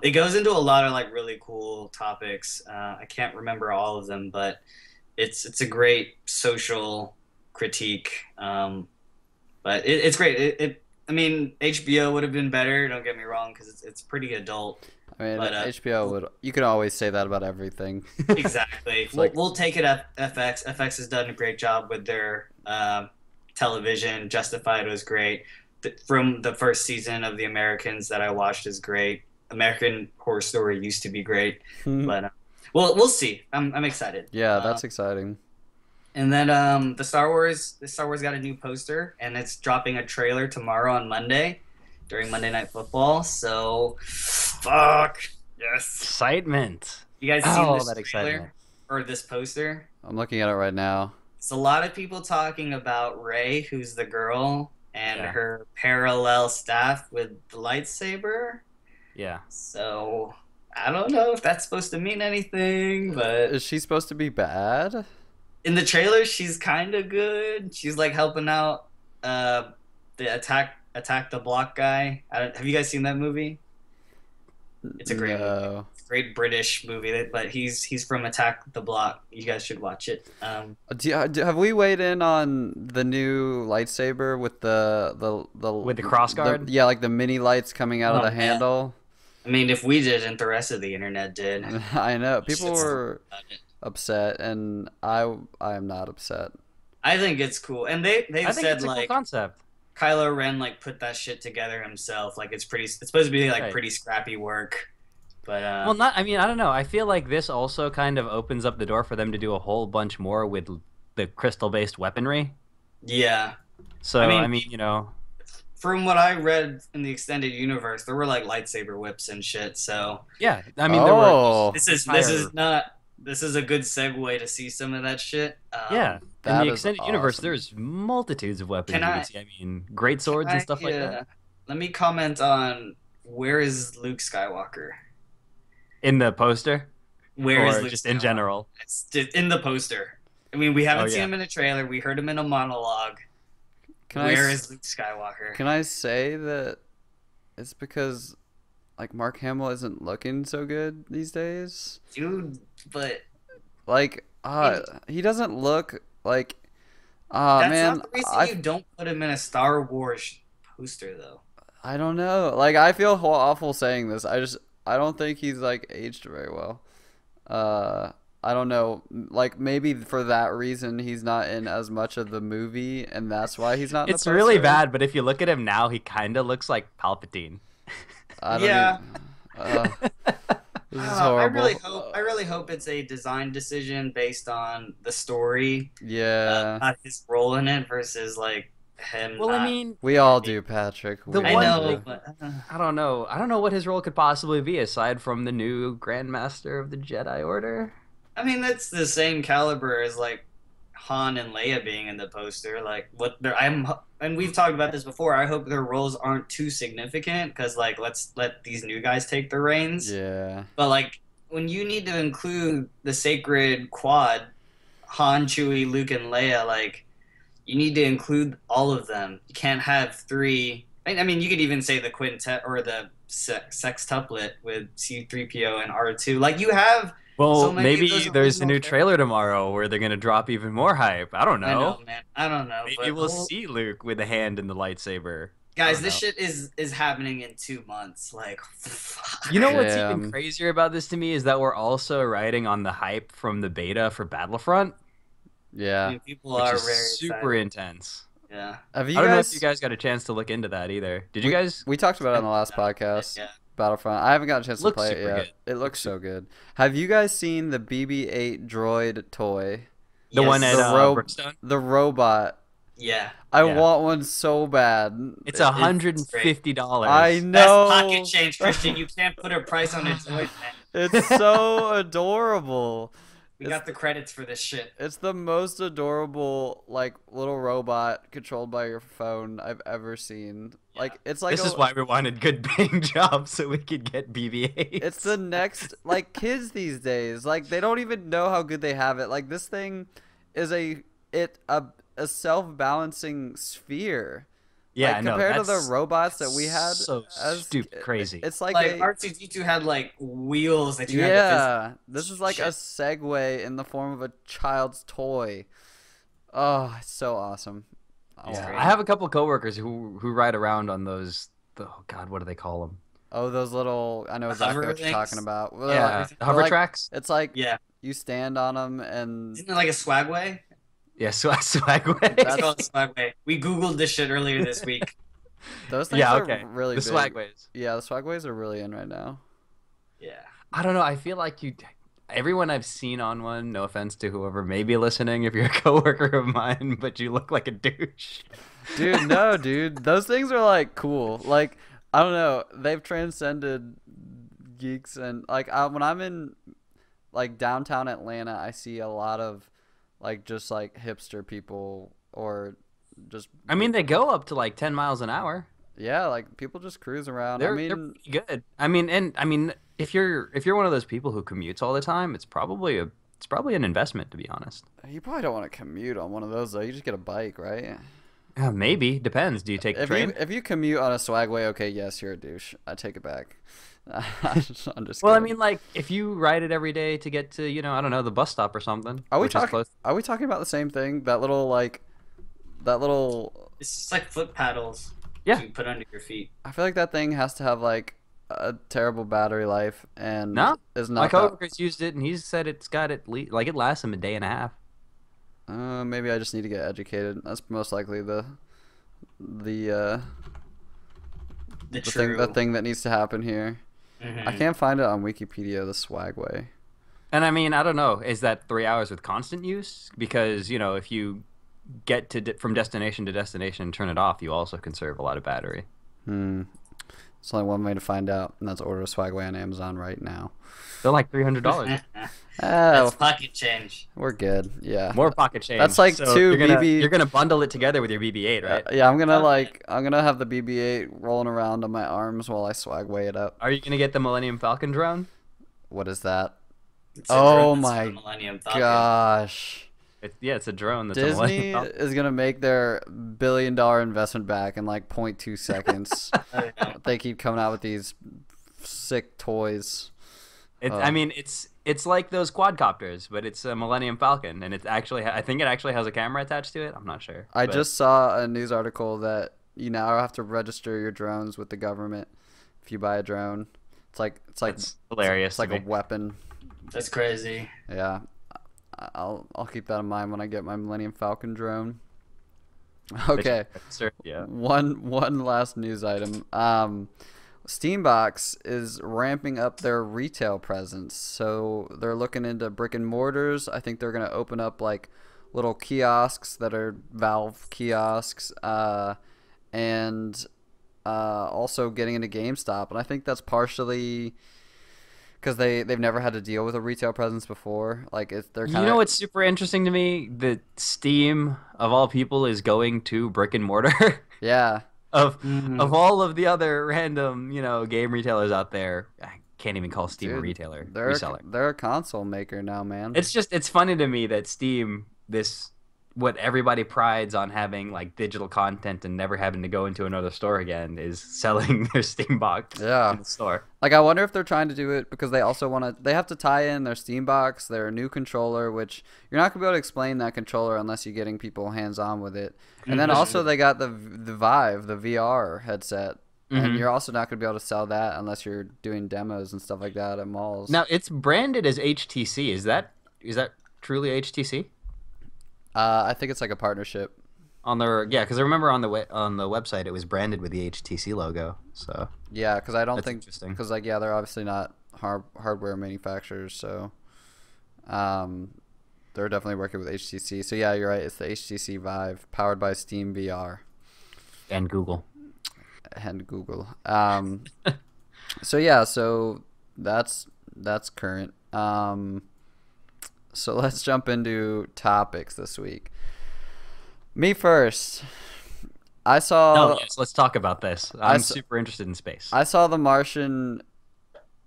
it goes into a lot of like really cool topics. I can't remember all of them, but it's a great social critique. But it's great. HBO would have been better, don't get me wrong, because it's pretty adult. I mean, but, HBO you can always say that about everything. Exactly. We'll take it at FX. FX has done a great job with their television. Justified was great. From the first season of The Americans that I watched is great. American Horror Story used to be great. But we'll see. I'm excited. Yeah, that's exciting. And then the Star Wars got a new poster, and it's dropping a trailer tomorrow on Monday during Monday Night Football. So, fuck yes, excitement! You guys seen this trailer or this poster? I'm looking at it right now. It's a lot of people talking about Rey, who's the girl, and her parallel staff with the lightsaber. Yeah. So I don't know if that's supposed to mean anything, but is she supposed to be bad? In the trailer, she's kind of good. She's like helping out the attack the block guy. Have you guys seen that movie? It's a great movie. It's a great British movie, but he's from Attack the Block. You guys should watch it. Have we weighed in on the new lightsaber with the with the crossguard? Yeah, like the mini lights coming out of the handle. I mean, if we didn't, the rest of the internet did. I know people were upset, and I am not upset. I think it's cool, and they've said it's a like cool concept. Kylo Ren like put that shit together himself. Like it's supposed to be like pretty scrappy work. But well, I don't know. I feel like this also kind of opens up the door for them to do a whole bunch more with the crystal-based weaponry. Yeah. So I mean, you know, from what I read in the extended universe, there were like lightsaber whips and shit. So yeah, I mean, there were. This is a good segue to see some of that shit. Yeah, in the extended universe, there's multitudes of weapons. I mean, great swords and stuff like that. Let me comment on where is Luke Skywalker? In the poster? Where is Luke just Skywalker? In general? It's just in the poster. I mean, we haven't seen him in a trailer. We heard him in a monologue. Where is Luke Skywalker? Can I say that it's because like Mark Hamill isn't looking so good these days? Dude, but like he doesn't look like that's man, not the reason you don't put him in a Star Wars poster though. I don't know. Like I feel awful saying this. I don't think he's like aged very well. I don't know, like maybe for that reason he's not in as much of the movie, and that's why he's not in It's the really poster. bad, but if you look at him now, he kind of looks like Palpatine. I don't Yeah. This is I horrible. really hope it's a design decision based on the story, Yeah, not his role in it versus like him. Well, I not- mean, we all do, Patrick. The We I one all know, do. thing- but I don't know. I don't know what his role could possibly be aside from the new Grandmaster of the Jedi Order. I mean that's the same caliber as like Han and Leia being in the poster. Like what they're, and we've talked about this before. I hope their roles aren't too significant because like let's let these new guys take the reins. Yeah. But like when you need to include the sacred quad, Han, Chewie, Luke, and Leia, like you need to include all of them. You can't have three. I mean, you could even say the quintet or the sextuplet with C-3PO and R2. Like you have. Well, So many of maybe those there's a new original trailer tomorrow where they're gonna drop even more hype. I don't I know. know, man. I don't know. Maybe but we'll see Luke with a hand in the lightsaber. I guys, don't this know. shit is happening in 2 months. Like, fuck. You know what's Damn. even crazier about this to me is that we're also riding on the hype from the beta for Battlefront, I Yeah. mean, people which are is very super excited. intense. Yeah. Have you I don't know guys? if you guys got a chance to look into that either. Did you guys? We talked about it on the last podcast. Yeah. Battlefront. I haven't got a chance to Looks play it super yet. good. It looks so good. Have you guys seen the BB-8 droid toy? The one Yes. at The robe- Brookstone? The robot. Yeah. I Yeah. want one so bad. It's $150. I That's know. pocket change, Christian. You can't put a price on a droid, man. It's so adorable. We got the credits for this shit. It's the most adorable, like, little robot controlled by your phone I've ever seen. Yeah. Like, it's like This is why we wanted good paying jobs so we could get BB-8s. it's the next, like, kids these days. Like, they don't even know how good they have it. Like, this thing is a self-balancing sphere. yeah, like, no, compared to the that's robots that we had so as stupid crazy. It's like, Like a R2D2 had like wheels that you had to yeah. This is like a Shit. Segway in the form of a child's toy. Oh, it's so awesome. Oh, It's Yeah, great. I have a couple coworkers who ride around on those. Oh God, what do they call them? oh, those little. I know exactly hover what you're things? talking about. Well, Yeah, like- the hover like- tracks. It's like Yeah. you stand on them and Isn't it like a swagway? Yeah, Swagway. It's called a swagway. We Googled this shit earlier this week. those things Yeah, are okay. really The big. Swagways. Yeah, the Swagways are really in right now. Yeah. I don't know. I feel like everyone I've seen on one. No offense to whoever may be listening, if you're a coworker of mine, but you look like a douche. Dude, no, dude. Those things are like cool. Like, I don't know. They've transcended geeks and like when I'm in like downtown Atlanta, I see a lot of like just like hipster people or just I mean, they go up to like 10 miles an hour. yeah, like people just cruise around. They're I mean, pretty good. I mean, if you're one of those people who commutes all the time, it's probably an investment, to be honest. you probably don't want to commute on one of those though. You just get a bike, right? Maybe depends. Do you take the If train? you commute on a Swagway, okay, yes, you're a douche. I take it back. I'm just Well, I kidding. mean, like if you ride it every day to get to, I don't know, the bus stop or something. Are we which is talking? close. Are we talking about the same thing? That little. It's just like foot paddles. Yeah. To put under your feet. I feel like that thing has to have like a terrible battery life and No, is My not. coworkers used it, and he said it's got like it lasts him a day and a half. Maybe I just need to get educated. That's most likely the The thing true. that needs to happen here. Mhm. I can't find it on Wikipedia. The Swagway. And I mean, I don't know. Is that 3 hours with constant use? Because if you get from destination to destination and turn it off, you also conserve a lot of battery. It's only one way to find out, and that's order a Swagway on Amazon right now. They're like $300. That's pocket change. We're good. Yeah. More pocket change. That's like So two you're gonna, BB You're gonna bundle it together with your BB-8, right? Yeah, I'm gonna Okay. I'm gonna have the BB-8 rolling around on my arms while I Swagway it up. Are you gonna get the Millennium Falcon drone? What is that? It's a Oh drone that's my from Millennium Falcon. Gosh. It's a drone. That's a Disney Millennium Falcon. is gonna make their $1 billion investment back in like 0.2 seconds. I know. They keep coming out with these sick toys. I mean, it's like those quadcopters, but it's a Millennium Falcon, and it's actually I think it actually has a camera attached to it. I'm not sure. I but- just saw a news article that you now have to register your drones with the government if you buy a drone. It's like That's hilarious. It's like to a me. weapon That's crazy. Yeah, I'll keep that in mind when I get my Millennium Falcon drone. Okay, Yeah. one last news item. Steambox is ramping up their retail presence, so they're looking into brick and mortars. I think they're gonna open up like little kiosks that are Valve kiosks, and also getting into GameStop, and I think that's partially because they've never had to deal with a retail presence before. Like they're kind of, You know what's super interesting to me? That Steam, of all people, is going to brick and mortar. yeah. of Mhm. of all of the other random, game retailers out there. I can't even call Steam a Dude, retailer, they're reseller. they're a console maker now, man. It's funny to me that Steam, what everybody prides on having like digital content and never having to go into another store again, is selling their Steam box Yeah. in the store. Like, I wonder if they're trying to do it because they also they have to tie in their Steam box, their new controller, which you're not going to be able to explain that controller unless you're getting people hands-on with it. And then also they got the Vive, the VR headset. And you're also not going to be able to sell that unless you're doing demos and stuff like that at malls. Now it's branded as HTC. Is that truly HTC? I think it's like a partnership. Because I remember on the website it was branded with the HTC logo. So Yeah, because I don't That's think interesting. because they're obviously not hardware manufacturers, so they're definitely working with HTC. So yeah, you're right. It's the HTC Vive powered by Steam VR and Google. and Google. So yeah, so that's current. So let's jump into topics this week. Me first. I saw. Yes, let's talk about this. I'm super interested in space. I saw The Martian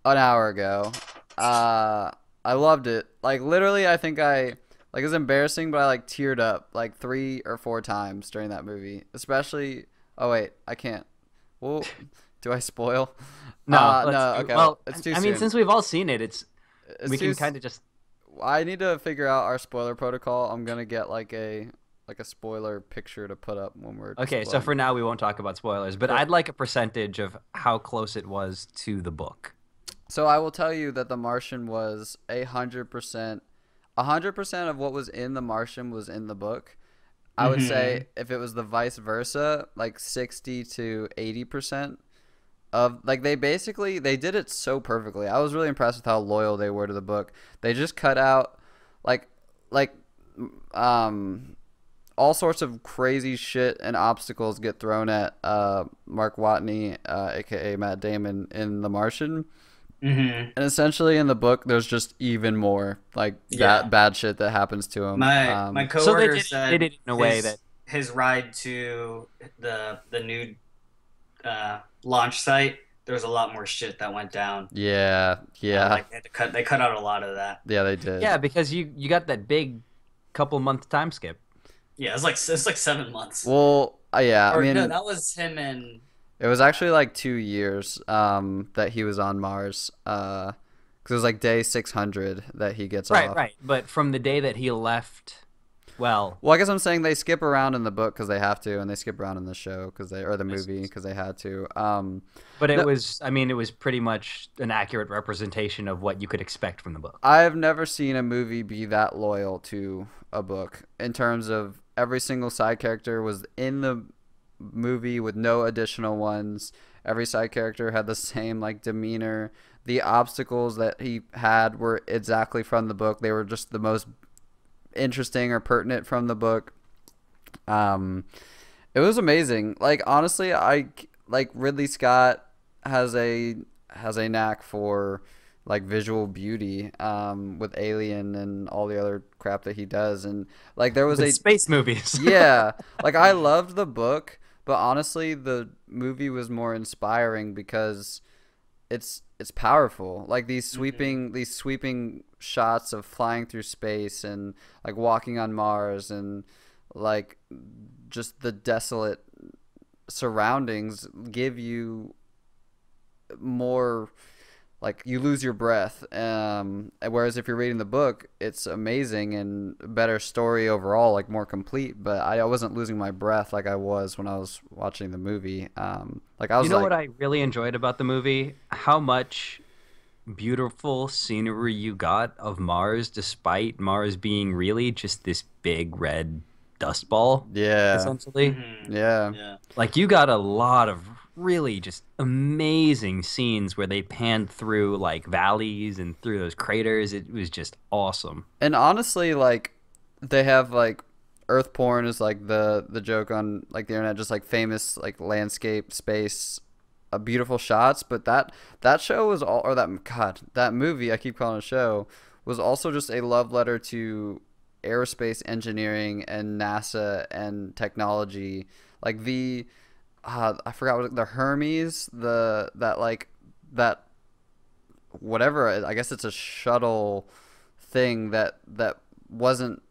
an hour ago. I loved it. Like literally, I think it's embarrassing, but I like teared up like 3 or 4 times during that movie. Especially. Oh wait, I can't. Well, do I spoil? No, no. Okay, Well, it's too I soon. mean, since we've all seen it, we can kind of just. I need to figure out our spoiler protocol. I'm gonna get like a spoiler picture to put up when we're Okay, so spoiling. for now we won't talk about spoilers, but I'd like a percentage of how close it was to the book. So I will tell you that The Martian was 100%. 100% of what was in The Martian was in the book. I would say if it was the vice versa, like 60 to 80% of like they did it so perfectly. I was really impressed with how loyal they were to the book. They just cut out like all sorts of crazy shit and obstacles get thrown at Mark Watney, aka Matt Damon, in The Martian. And essentially in the book, there's just even more like that bad shit that happens to him. My So coworker they said did it in a way that his ride to the new launch site, there was a lot more shit that went down. Yeah. Like they cut out a lot of that. Yeah, they did. yeah, because you got that big couple month time skip. Yeah, it's like 7 months. Well, yeah. Or, I mean, no, that was him and. it was actually like 2 years that he was on Mars. Because it was like day 600 that he gets off. Right. But from the day that he left, well, I guess I'm saying they skip around in the book because they have to, and they skip around in the show or the movie because they had to. but it was pretty much an accurate representation of what you could expect from the book. I've never seen a movie be that loyal to a book in terms of every single side character was in the movie with no additional ones. Every side character had the same like demeanor. The obstacles that he had were exactly from the book. They were just the most interesting or pertinent from the book. It was amazing. Like honestly, I like Ridley Scott has a knack for like visual beauty with Alien and all the other crap that he does, and like there was With space movies. yeah, like I loved the book, but honestly the movie was more inspiring because it's powerful. Like these sweeping shots of flying through space and like walking on Mars and like just the desolate surroundings give you more, like you lose your breath. Whereas if you're reading the book, it's amazing and better story overall, like more complete. But I wasn't losing my breath like I was when I was watching the movie. Like I was, what I really enjoyed about the movie? How much beautiful scenery you got of Mars, despite Mars being really just this big red dust ball, Yeah. essentially. Yeah. Yeah. Like you got a lot of really just amazing scenes where they panned through like valleys and through those craters. It was just awesome. And honestly, like they have like Earth porn is like the joke on like the internet, just like famous like landscape, space, beautiful shots. But that show was all, or that movie, I keep calling it a show, was also just a love letter to aerospace engineering and NASA and technology. Like I forgot what the Hermes, that whatever. I guess it's a shuttle thing that wasn't.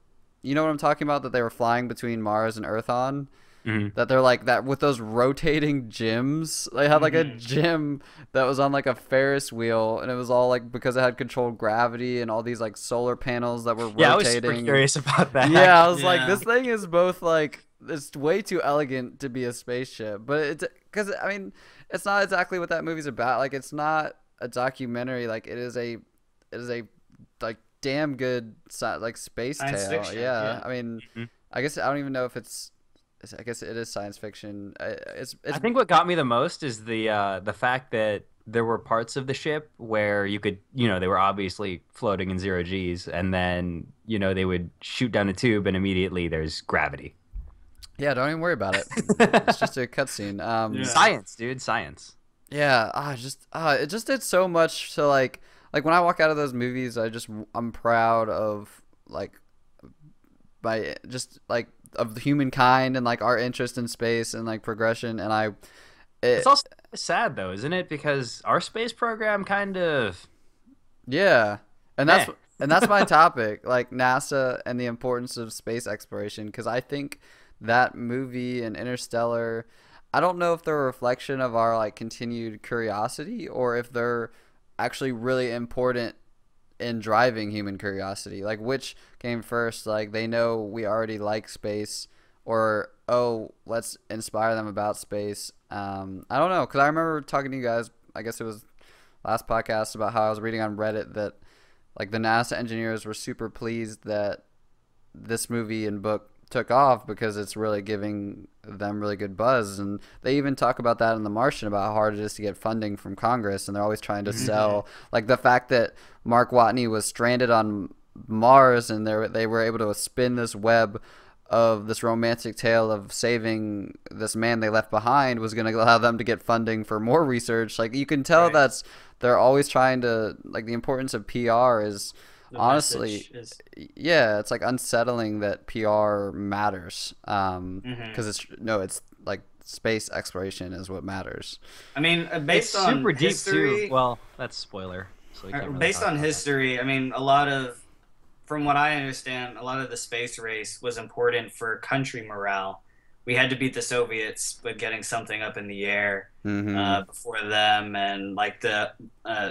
You know what I'm talking about? That they were flying between Mars and Earth on. That they're like that with those rotating gyms. They had like a gym that was on like a Ferris wheel, and it was all like because it had controlled gravity and all these like solar panels that were rotating. Yeah, I was super curious about that. Yeah, I was like, this thing is both like it's way too elegant to be a spaceship, but it's because I mean, it's not exactly what that movie's about. Like, it's not a documentary. Like, it is a like damn good like space Science tale. fiction, Yeah. yeah. I mean, I guess I don't even know if it's. I guess it is science fiction. I think what got me the most is the fact that there were parts of the ship where you could, they were obviously floating in 0 Gs, and then, they would shoot down a tube and immediately there's gravity. Yeah, don't even worry about it. It's just a cutscene. Yeah. Science, dude, science. Yeah, it just did so much to like when I walk out of those movies, I'm proud of like by just like of humankind and like our interest in space and like progression, and it's also sad though, isn't it? Because our space program kind of and that's my topic, like NASA and the importance of space exploration, because I think that movie and Interstellar, I don't know if they're a reflection of our like continued curiosity or if they're actually really important in driving human curiosity. Like, which came first? Like, they know we already like space, or let's inspire them about space. I don't know, because I remember talking to you guys, I guess it was last podcast, about how I was reading on Reddit that like the NASA engineers were super pleased that this movie and book took off because it's really giving them really good buzz. And they even talk about that in The Martian, about how hard it is to get funding from Congress, and they're always trying to sell like the fact that Mark Watney was stranded on Mars and they were able to spin this web of this romantic tale of saving this man they left behind was going to allow them to get funding for more research. Like, you can tell they're always trying to, like, the importance of PR is honestly, it's like unsettling that PR matters, because it's like space exploration is what matters. I mean, based on super history, deep too. Well, that's spoiler. So we can't really based talk on about history, I mean, from what I understand, a lot of the space race was important for country morale. We had to beat the Soviets with getting something up in the air before them, and like the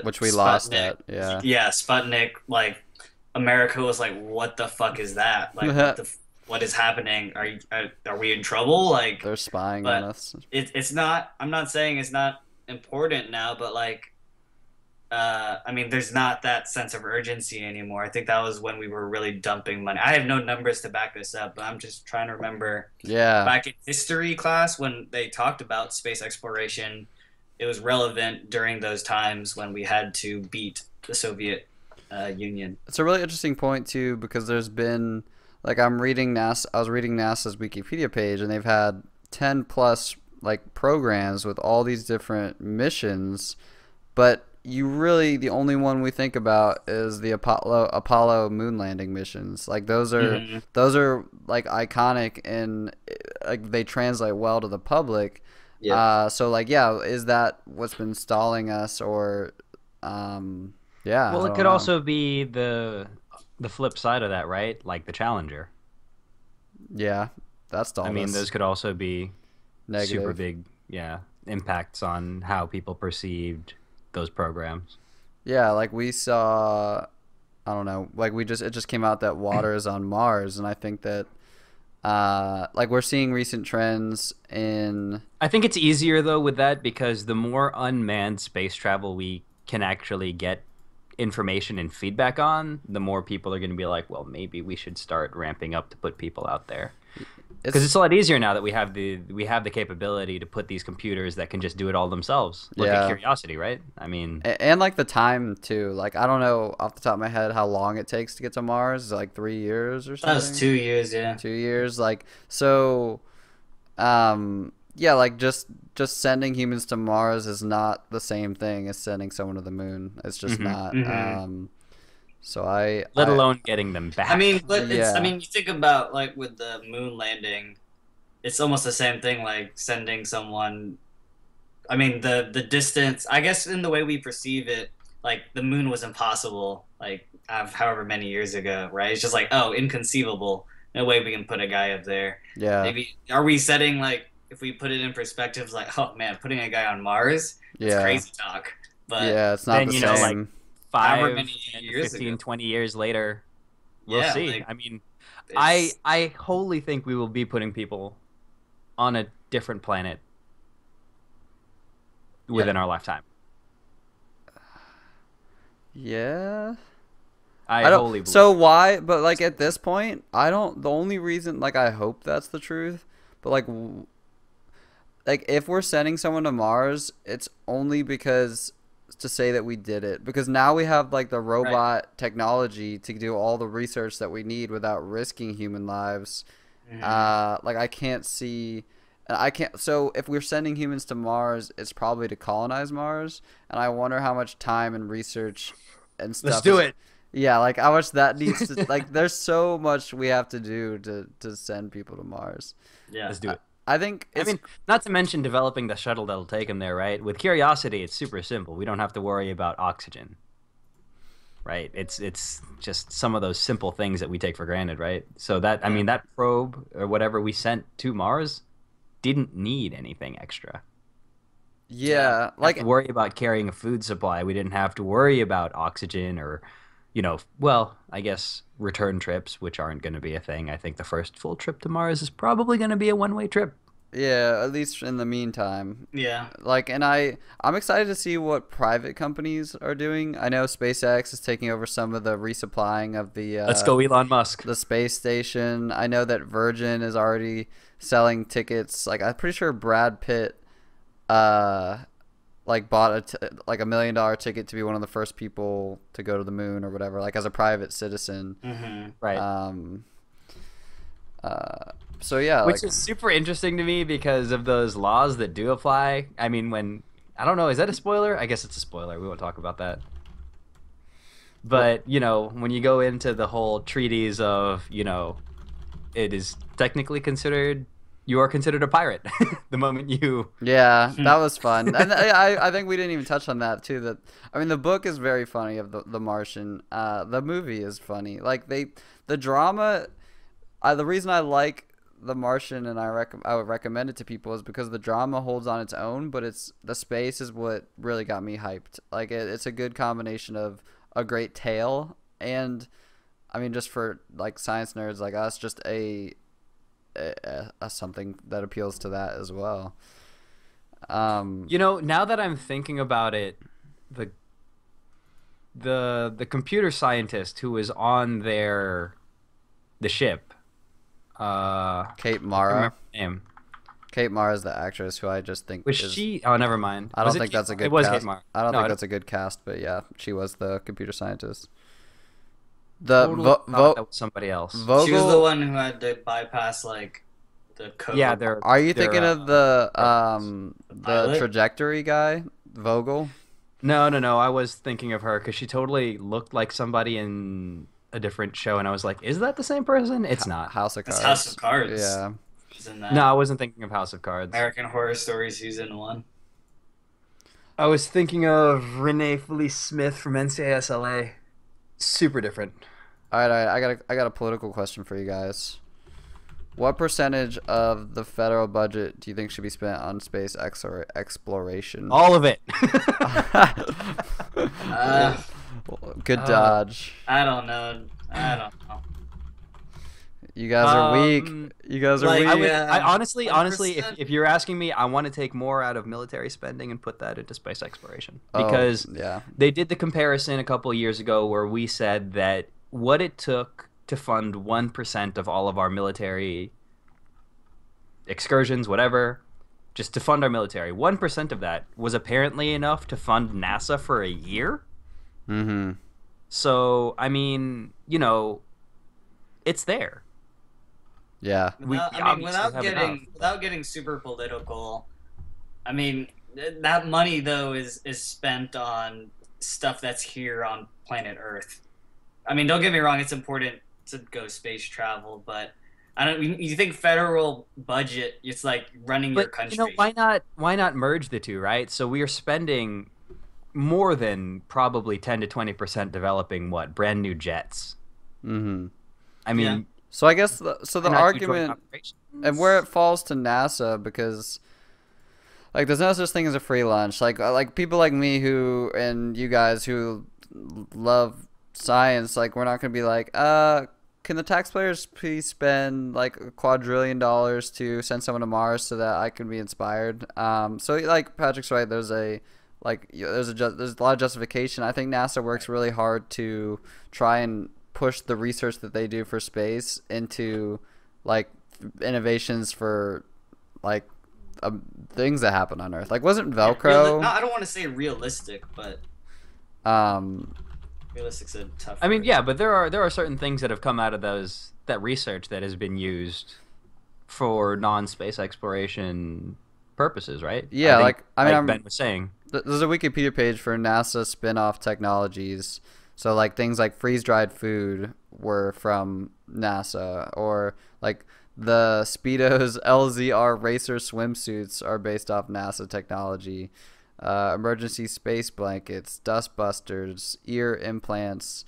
which we Sputnik, lost at. Yeah, Sputnik. Like, America was like, "What the fuck is that? Like, what is happening? Are we in trouble? Like, they're spying on us." It's not. I'm not saying it's not important now, but like, I mean, there's not that sense of urgency anymore. I think that was when we were really dumping money. I have no numbers to back this up, but I'm just trying to remember. Yeah. Back in history class, when they talked about space exploration, it was relevant during those times when we had to beat the Soviet Union. It's a really interesting point too, because there's been, like, I was reading NASA's Wikipedia page, and they've had 10 plus like programs with all these different missions, but the only one we think about is the Apollo moon landing missions. Like, those are like iconic, and like they translate well to the public. So like, is that what's been stalling us, or well, it could also be the flip side of that, right? Like the Challenger. Yeah, that's stalled us. I mean, those could also be negative, super big, impacts on how people perceived those programs. Yeah, like we saw, I don't know, like it just came out that water is on Mars, and I think that like we're seeing recent trends in. I think it's easier though with that, because the more unmanned space travel we can actually get information and feedback on, the more people are going to be like, well, maybe we should start ramping up to put people out there. Because it's a lot easier now that we have the capability to put these computers that can just do it all themselves. Look at Curiosity, right? I mean, and like the time too. Like I don't know off the top of my head how long it takes to get to Mars. Like 3 years or something. That was 2 years, yeah. 2 years, like so. Yeah, like just sending humans to Mars is not the same thing as sending someone to the moon. It's just not. So let alone getting them back. I mean, but I mean, you think about like with the moon landing, it's almost the same thing. Like sending someone. I mean, the distance. I guess in the way we perceive it, like the moon was impossible. Like however many years ago, right? It's just like, oh, inconceivable. No way we can put a guy up there. Yeah. Maybe are we setting like if we put it in perspective, like, oh man, putting a guy on Mars, it's crazy talk. But yeah, it's not the same. Like 5, many 10, years 15, ago. 20 years later, we'll see. Like, I mean, I wholly think we will be putting people on a different planet within our lifetime. Yeah. I wholly believe. So why? But like at this point, I don't. The only reason, like, I hope that's the truth. But like if we're sending someone to Mars, it's only because to say that we did it. Because now we have like the robot technology to do all the research that we need without risking human lives. Like I can't see. So if we're sending humans to Mars, it's probably to colonize Mars. And I wonder how much time and research and stuff. Let's do it. Yeah, like how much that needs to like. There's so much we have to do to send people to Mars. Yeah, let's do it. I think. I mean, not to mention developing the shuttle that'll take them there, right? With Curiosity, it's super simple. We don't have to worry about oxygen, right? It's just some of those simple things that we take for granted, right? So that I mean, that probe or whatever we sent to Mars didn't need anything extra. Yeah, like have to worry about carrying a food supply. We didn't have to worry about oxygen or, well, I guess return trips, which aren't going to be a thing. I think the first full trip to Mars is probably going to be a one-way trip. Yeah, at least in the meantime. Yeah. Like, and I'm excited to see what private companies are doing. I know SpaceX is taking over some of the resupplying of the Let's go Elon Musk. The space station. I know that Virgin is already selling tickets. Like, I'm pretty sure Brad Pitt like bought like $1 million ticket to be one of the first people to go to the moon or whatever, like as a private citizen. Right. So yeah, which is super interesting to me because of those laws that do apply. I mean, I don't know, is that a spoiler? I guess it's a spoiler. We won't talk about that. But, when you go into the whole treaties of, it is technically considered, you are considered a pirate the moment you... Yeah, that was fun. And I think we didn't even touch on that, too. I mean, the book is very funny of the Martian. The movie is funny. Like, the drama... the reason I like The Martian and I would recommend it to people is because the drama holds on its own, but the space is what really got me hyped. Like, it's a good combination of a great tale and, I mean, just for like science nerds like us, just a something that appeals to that as well. Now that I'm thinking about it, the computer scientist who was on the ship, Kate Mara. Name. Kate Mara is the actress who I just think was she. Oh, never mind. I don't think that's a good. It was cast. Kate Mara. I don't think that's a good cast, but yeah, she was the computer scientist. That was somebody else. Vogel, she was the one who had to bypass like the code. Yeah, are you thinking of the trajectory guy, Vogel? No. I was thinking of her because she totally looked like somebody in a different show, and I was like, "Is that the same person?" It's not. House of Cards. It's House of Cards. Yeah. She's in that. No, I wasn't thinking of House of Cards. American Horror Story season 1. I was thinking of Renee Felice Smith from NCIS LA. Super different. All right. I got a political question for you guys. What percentage of the federal budget do you think should be spent on space exploration? All of it. Good dodge. I don't know. You guys are weak. You guys are like, weak. I honestly, 100%. if you're asking me, I want to take more out of military spending and put that into space exploration because yeah. they did the comparison a couple of years ago where we said that what it took to fund 1% of all of our military excursions, whatever, just to fund our military, 1% of that was apparently enough to fund NASA for a year. Mm-hmm. So, I mean, you know, it's there. Yeah. Without getting super political, I mean, that money though is spent on stuff that's here on planet Earth. I mean, don't get me wrong; it's important to go space travel, but I don't. You think federal budget? It's like running your country. You know, why not merge the two, right? So we are spending more than probably 10 to 20% developing brand new jets. Mm-hmm. I mean. Yeah. So I guess the argument and where it falls to NASA, because like there's no such thing as a free lunch. Like people like me who and you guys who love science, like we're not gonna be like, can the taxpayers please spend like $250 billion to send someone to Mars so that I can be inspired? So like Patrick's right. There's a lot of justification. I think NASA works really hard to try and push the research that they do for space into like innovations for like things that happen on Earth. Like wasn't Velcro? I don't want to say realistic, but realistic's a tough. I mean, yeah, but there are certain things that have come out of that research that has been used for non-space exploration purposes, right? Yeah, I mean, Ben was saying. There's a Wikipedia page for NASA spin-off technologies. So like things like freeze-dried food were from NASA, or like the Speedo's LZR racer swimsuits are based off NASA technology. Emergency space blankets, dust busters, ear implants,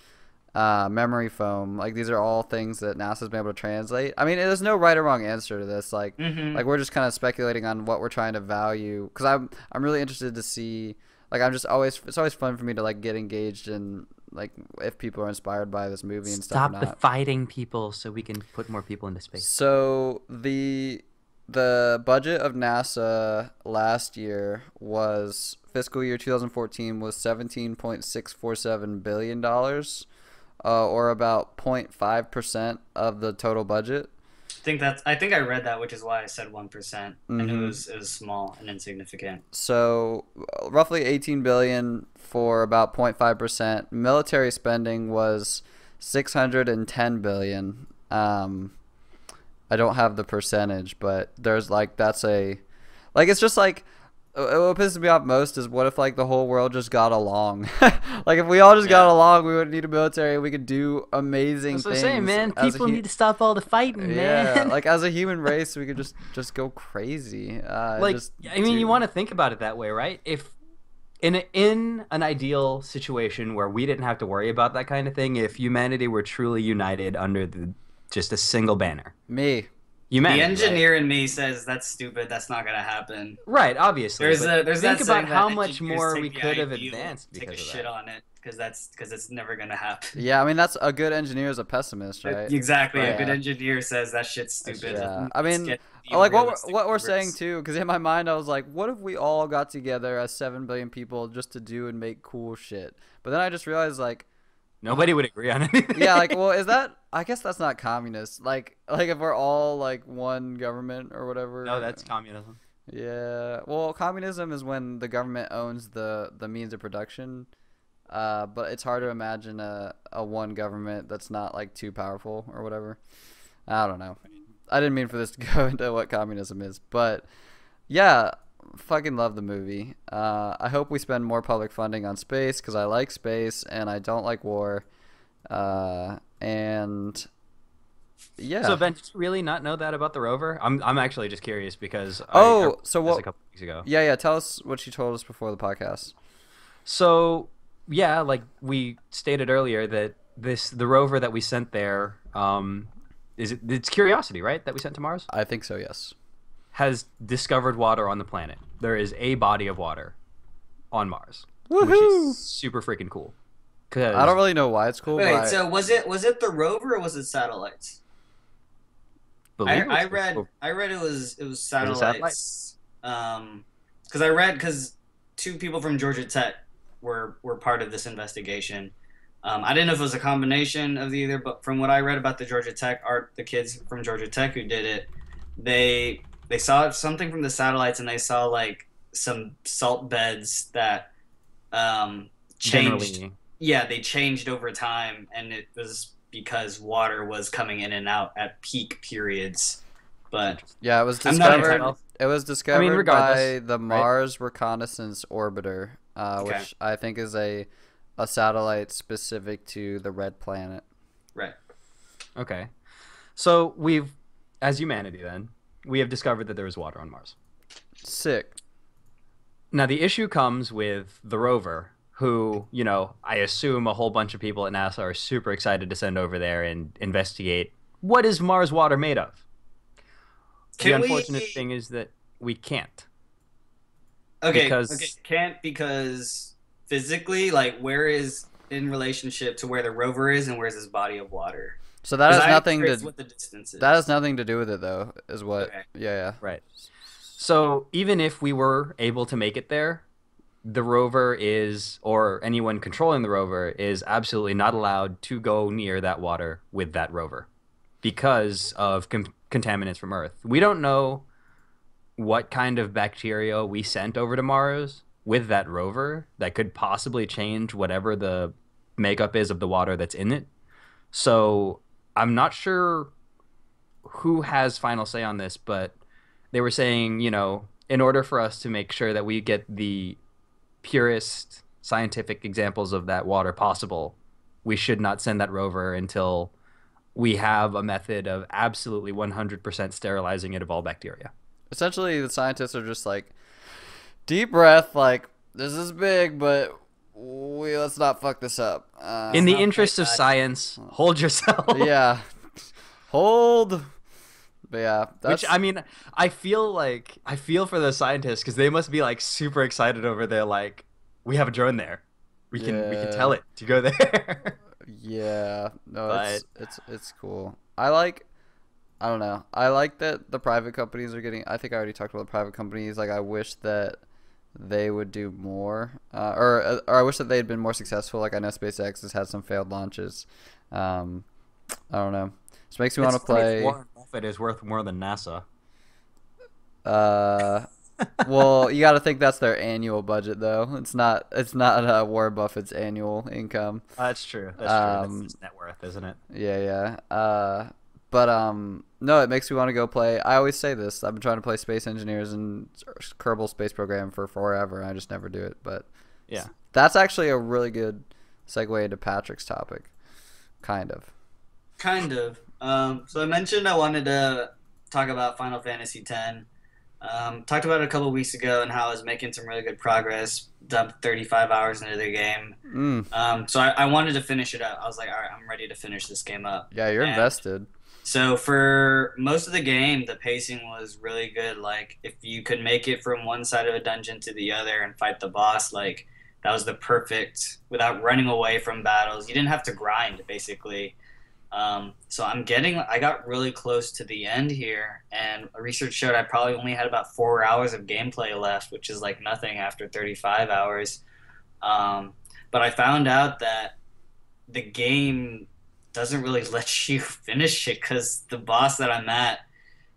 memory foam. Like these are all things that NASA's been able to translate. I mean, there's no right or wrong answer to this. Like we're just kind of speculating on what we're trying to value. Because I'm really interested to see. Like it's always fun for me to like get engaged in like if people are inspired by this movie and stuff. Stop the fighting people so we can put more people into space. So the budget of NASA last year was fiscal year 2014 was $17.647 billion, or about 0.5% of the total budget. I think I read that, which is why I said 1%, and it was small and insignificant. So roughly 18 billion for about 0.5%. Military spending was 610 billion. I don't have the percentage, but there's like it's just like what pisses me off most is what if like the whole world just got along? Like if we all just got along, we wouldn't need a military. We could do amazing things. That's what I'm saying, man. People need to stop all the fighting, man. Like as a human race, we could just go crazy. You want to think about it that way, right? If in an ideal situation where we didn't have to worry about that kind of thing, if humanity were truly united under just a single banner. Humanity, the engineer in me says that's stupid. That's not gonna happen. Right, obviously. Think about how much more we could have advanced because take a shit on it because it's never gonna happen. Yeah, I mean that's a good engineer is a pessimist, right? Exactly. A good engineer says that shit's stupid. Yeah. I mean, like what we're saying too, because in my mind I was like, what if we all got together as 7 billion people just to do and make cool shit? But then I just realized like. Nobody would agree on anything. Yeah, like, well, is that? I guess that's not communist. Like if we're all like one government or whatever. No, that's communism. Yeah, well, communism is when the government owns the means of production. But it's hard to imagine a one government that's not like too powerful or whatever. I don't know. I didn't mean for this to go into what communism is, but yeah. Fucking love the movie. I hope we spend more public funding on space because I like space and I don't like war. And yeah. So Ben, did you really not know that about the rover? I'm actually just curious because so what? A couple weeks ago. Yeah. Tell us what you told us before the podcast. So yeah, like we stated earlier that the rover that we sent there, it's Curiosity, right? That we sent to Mars. I think so. Yes. Has discovered water on the planet. There is a body of water on Mars, Woohoo! Which is super freaking cool. I don't really know why it's cool. Wait, so was it the rover or was it satellites? believe I it was read over- I read it was a satellites. Because two people from Georgia Tech were part of this investigation. I didn't know if it was a combination of either, but from what I read about the Georgia Tech the kids from Georgia Tech who did it, they saw something from the satellites and they saw like some salt beds that changed. generally. Yeah, they changed over time, and it was because water was coming in and out at peak periods. But Yeah, it was I'm not discovered. entirely- It was discovered by regardless, the Mars Reconnaissance Orbiter, Okay. which I think is a satellite specific to the red planet. right. Okay. So we've, as humanity then, we have discovered that there is water on Mars. Sick. Now the issue comes with the rover, who, you know, I assume a whole bunch of people at NASA are super excited to send over there and investigate what is Mars water made of. The unfortunate thing is that we can't. Okay, because- because physically, like, where is in relationship to where the rover is and where's this body of water? So that 'Cause has I'm nothing curious to what the distance is. that has nothing to do with it though. Is what? Okay. Yeah. Right. So even if we were able to make it there, the rover is, or anyone controlling the rover, is absolutely not allowed to go near that water with that rover because of contaminants from Earth. We don't know what kind of bacteria we sent over to Mars with that rover that could possibly change whatever the makeup is of the water that's in it. So I'm not sure who has final say on this, but they were saying, you know, in order for us to make sure that we get the purest scientific examples of that water possible, we should not send that rover until we have a method of absolutely 100% sterilizing it of all bacteria. Essentially, the scientists are just like, deep breath. Like, this is big, but let's not fuck this up. In the not interest very of bad. science, hold yourself. Yeah. Hold. But yeah, that's Which, I mean, I feel for the scientists because they must be like super excited over there. Like, we have a drone there, we can tell it to go there. yeah. No, But- it's cool. I don't know. I like that the private companies are getting. I think I already talked about the private companies. Like, I wish that they would do more, or I wish that they had been more successful. Like, I know SpaceX has had some failed launches. I don't know. This makes me want to play. Warren Buffett is worth more than NASA. Well, you got to think that's their annual budget, though. It's not Warren Buffett's annual income. That's true. That's true. Um, That's his net worth, isn't it? Yeah. But no, it makes me want to go play. I always say this. I've been trying to play Space Engineers and Kerbal Space Program for forever, and I just never do it. But Yeah. that's actually a really good segue into Patrick's topic, kind of. Kind of. So I mentioned I wanted to talk about Final Fantasy X. Talked about it a couple weeks ago and how I was making some really good progress. Dumped 35 hours into the game. So I wanted to finish it up. I was like, all right, I'm ready to finish this game up. Yeah, you're And invested. So for most of the game, the pacing was really good. Like, if you could make it from one side of a dungeon to the other and fight the boss, like, that was the perfect, without running away from battles. You didn't have to grind, basically. So I got really close to the end here, and research showed I probably only had about 4 hours of gameplay left, which is like nothing after 35 hours. But I found out that the game doesn't really let you finish it because the boss that I'm at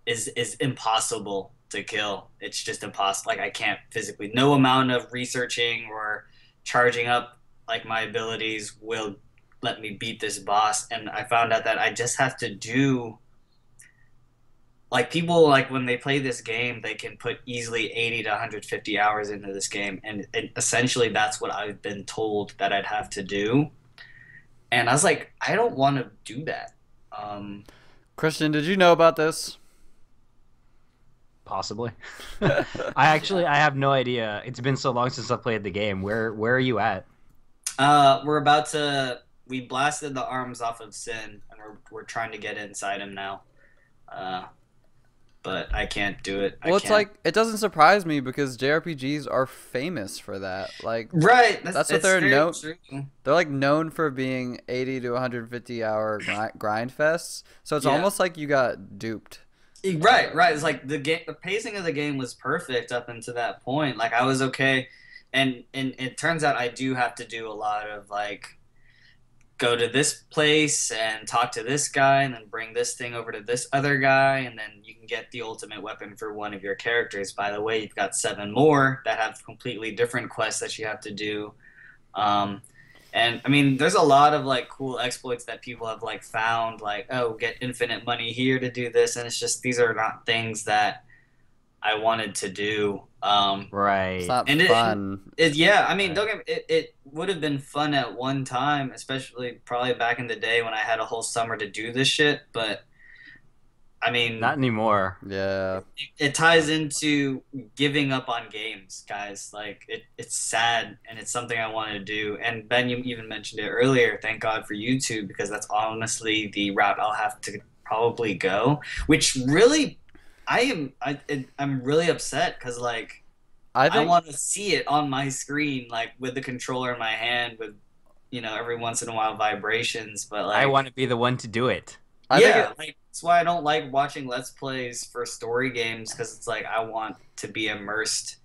is impossible to kill. It's just impossible. Like, I can't physically. No amount of researching or charging up like my abilities will let me beat this boss. And I found out that I just have to do, like, people, like, when they play this game, they can put easily 80 to 150 hours into this game, and essentially that's what I've been told that I'd have to do. And I was like, I don't want to do that. Christian, did you know about this? Possibly. I have no idea. It's been so long since I played the game. Where are you at? We blasted the arms off of Sin, and we're trying to get inside him now. But I can't do it. Well, it's like, it doesn't surprise me because JRPGs are famous for that. Like, right. That's what they're very known. true. They're like known for being 80 to 150 hour grind fests. So it's Yeah. almost like you got duped. Right. It's like the pacing of the game was perfect up until that point. Like I was okay, and it turns out I do have to do a lot of like go to this place and talk to this guy and then bring this thing over to this other guy and then you can get the ultimate weapon for one of your characters. By the way, you've got 7 more that have completely different quests that you have to do. And I mean, there's a lot of like cool exploits that people have like found, like, oh, get infinite money here to do this, and it's just these are not things that I wanted to do. It's Right. not And fun. yeah, I mean, Right. don't get me, it would have been fun at one time, especially probably back in the day when I had a whole summer to do this shit. But I mean, Not anymore. Yeah. it ties into giving up on games, guys. Like it's sad, and it's something I wanted to do. And Ben, you even mentioned it earlier. Thank God for YouTube because that's honestly the route I'll have to probably go. Which really, I'm really upset because like. I I think want to see it on my screen, like with the controller in my hand, with every once in a while vibrations. But I like, want to be the one to do it. I think yeah, like that's why I don't like watching Let's Plays for story games because it's like I want to be immersed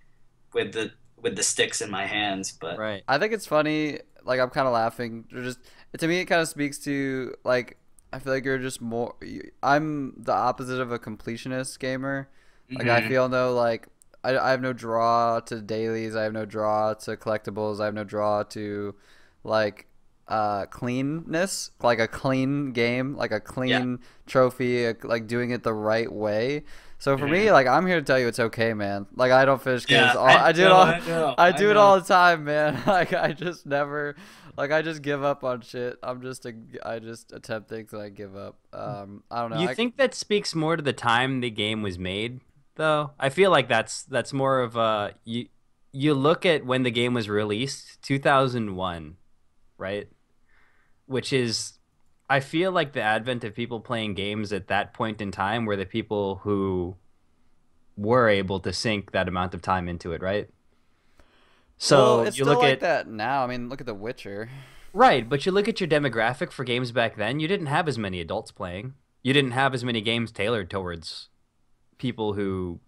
with the sticks in my hands. But Right. I think it's funny. Like I'm kind of laughing. Just to me, it kind of speaks to like I feel like you're just more. I'm the opposite of a completionist gamer. Like I Mhm. feel no like I have no draw to dailies. I have no draw to collectibles. I have no draw to like cleanness, like a clean game, like a Yeah. clean trophy, like doing it the right way. So for me, Mhm. like I'm here to tell you it's okay, man. Like I don't finish games. Yeah, I do it know, all. I know, I I do it know. all the time, man. Like I just never, like I just give up on shit. I just attempt things and I give up. I don't know. You think that speaks more to the time the game was made, though? I feel like that's more of a you look at when the game was released, 2001, right? Which is I feel like the advent of people playing games at that point in time were the people who were able to sink that amount of time into it, right? Well, So it's you still look like at that now. I mean, look at The Witcher. right, but you look at your demographic for games back then, you didn't have as many adults playing. You didn't have as many games tailored towards people who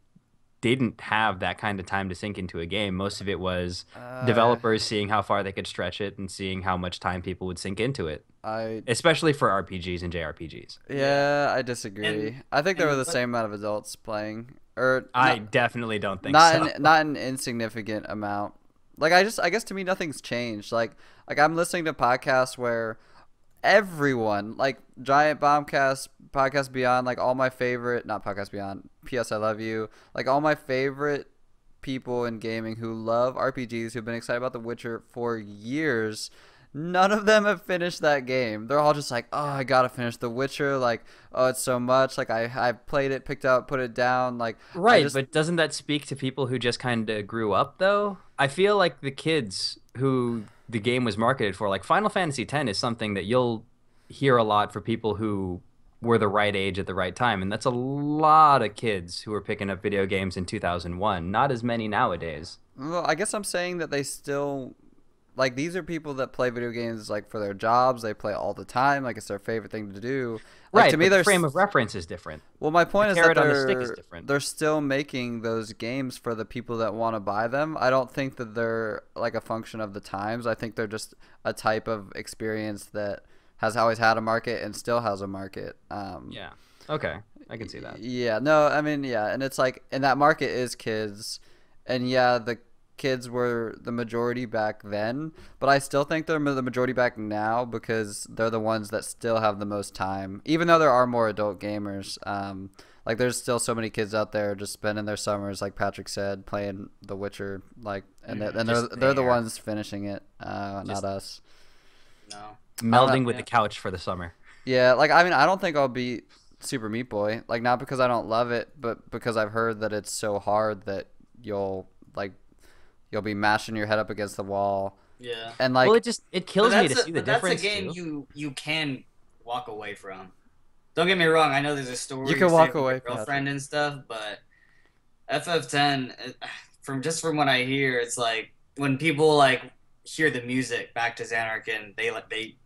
didn't have that kind of time to sink into a game. Most of it was Uh, developers seeing how far they could stretch it and seeing how much time people would sink into it, I especially for RPGs and JRPGs. Yeah, I disagree. I think there were the but same amount of adults playing, or I not, definitely don't think so. not an insignificant amount. Like I guess to me nothing's changed. Like I'm listening to podcasts where everyone, like Giant Bombcast, Podcast Beyond, like all my favorite, not Podcast Beyond, PS I Love You, like all my favorite people in gaming who love RPGs, who've been excited about The Witcher for years. None of them have finished that game. They're all just like, oh, I gotta finish The Witcher. Like, oh, it's so much. Like, I played it, picked up, put it down. Like, I Right, just but doesn't that speak to people who just kind of grew up though? I feel like the kids who the game was marketed for, like Final Fantasy X is something that you'll hear a lot for people who were the right age at the right time, and that's a lot of kids who were picking up video games in 2001. Not as many nowadays. well, I guess I'm saying that they still like these are people that play video games like for their jobs. They play all the time. Like it's their favorite thing to do. Like Right, to me, but the there's frame of reference is different. well, my point The is that carrot on the stick is different. they're still making those games for the people that want to buy them. I don't think that they're like a function of the times. I think they're just a type of experience that has always had a market and still has a market. Yeah. Okay, I can see that. Yeah, no, I mean, yeah, and it's like, and that market is kids, and yeah, the kids were the majority back then, but I still think they're the majority back now because they're the ones that still have the most time, even though there are more adult gamers. Like there's still so many kids out there just spending their summers, like Patrick said, playing The Witcher, like, and they're the there. ones finishing it, Just- not us. no. Melding with yeah. the couch for the summer. Yeah, like I mean, I don't think I'll beat Super Meat Boy. Like not because I don't love it, but because I've heard that it's so hard that you'll like you'll be mashing your head up against the wall Yeah. and like Well, it kills me to see the but that's a difference game too. you can walk away from. Don't get me wrong. I know there's a story. You can you're walk saying with away, your girlfriend and stuff, but FF10, from what I hear, it's like when people hear the music back to Xanarkin, they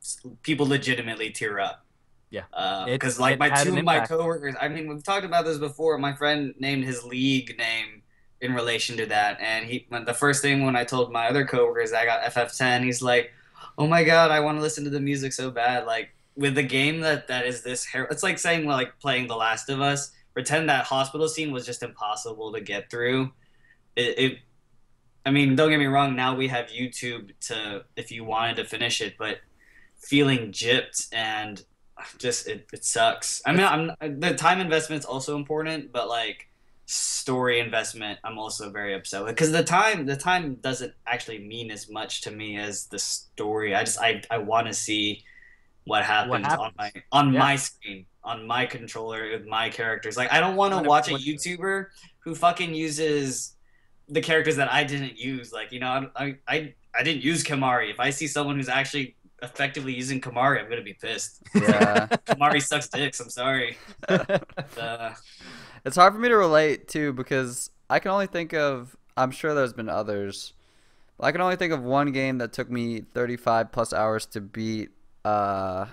people legitimately tear up. Yeah. Because like it had two an of my impact. coworkers, I mean, we've talked about this before. My friend named his league name in relation to that, and the first thing when I told my other coworkers I got FF10, he's like, "Oh my god, I want to listen to the music so bad." Like with the game that is this, it's like saying like playing The Last of Us. Pretend that hospital scene was just impossible to get through. It I mean, don't get me wrong. Now we have YouTube to if you wanted to finish it, but feeling gypped and just it sucks. I mean, the time investment's also important, but like story investment, I'm also very upset with because the time doesn't actually mean as much to me as the story. I want to see what happens on happens. my screen, on my controller with my characters. Like I don't want to watch a YouTuber who fucking uses the characters that I didn't use. Like, you know, I didn't use Kamari. If I see someone who's actually effectively using Kamari, I'm gonna be pissed. Yeah. Kamari sucks dicks. I'm sorry. It's hard for me to relate too because I can only think of. I'm sure there's been others. But I can only think of one game that took me 35 plus hours to beat, and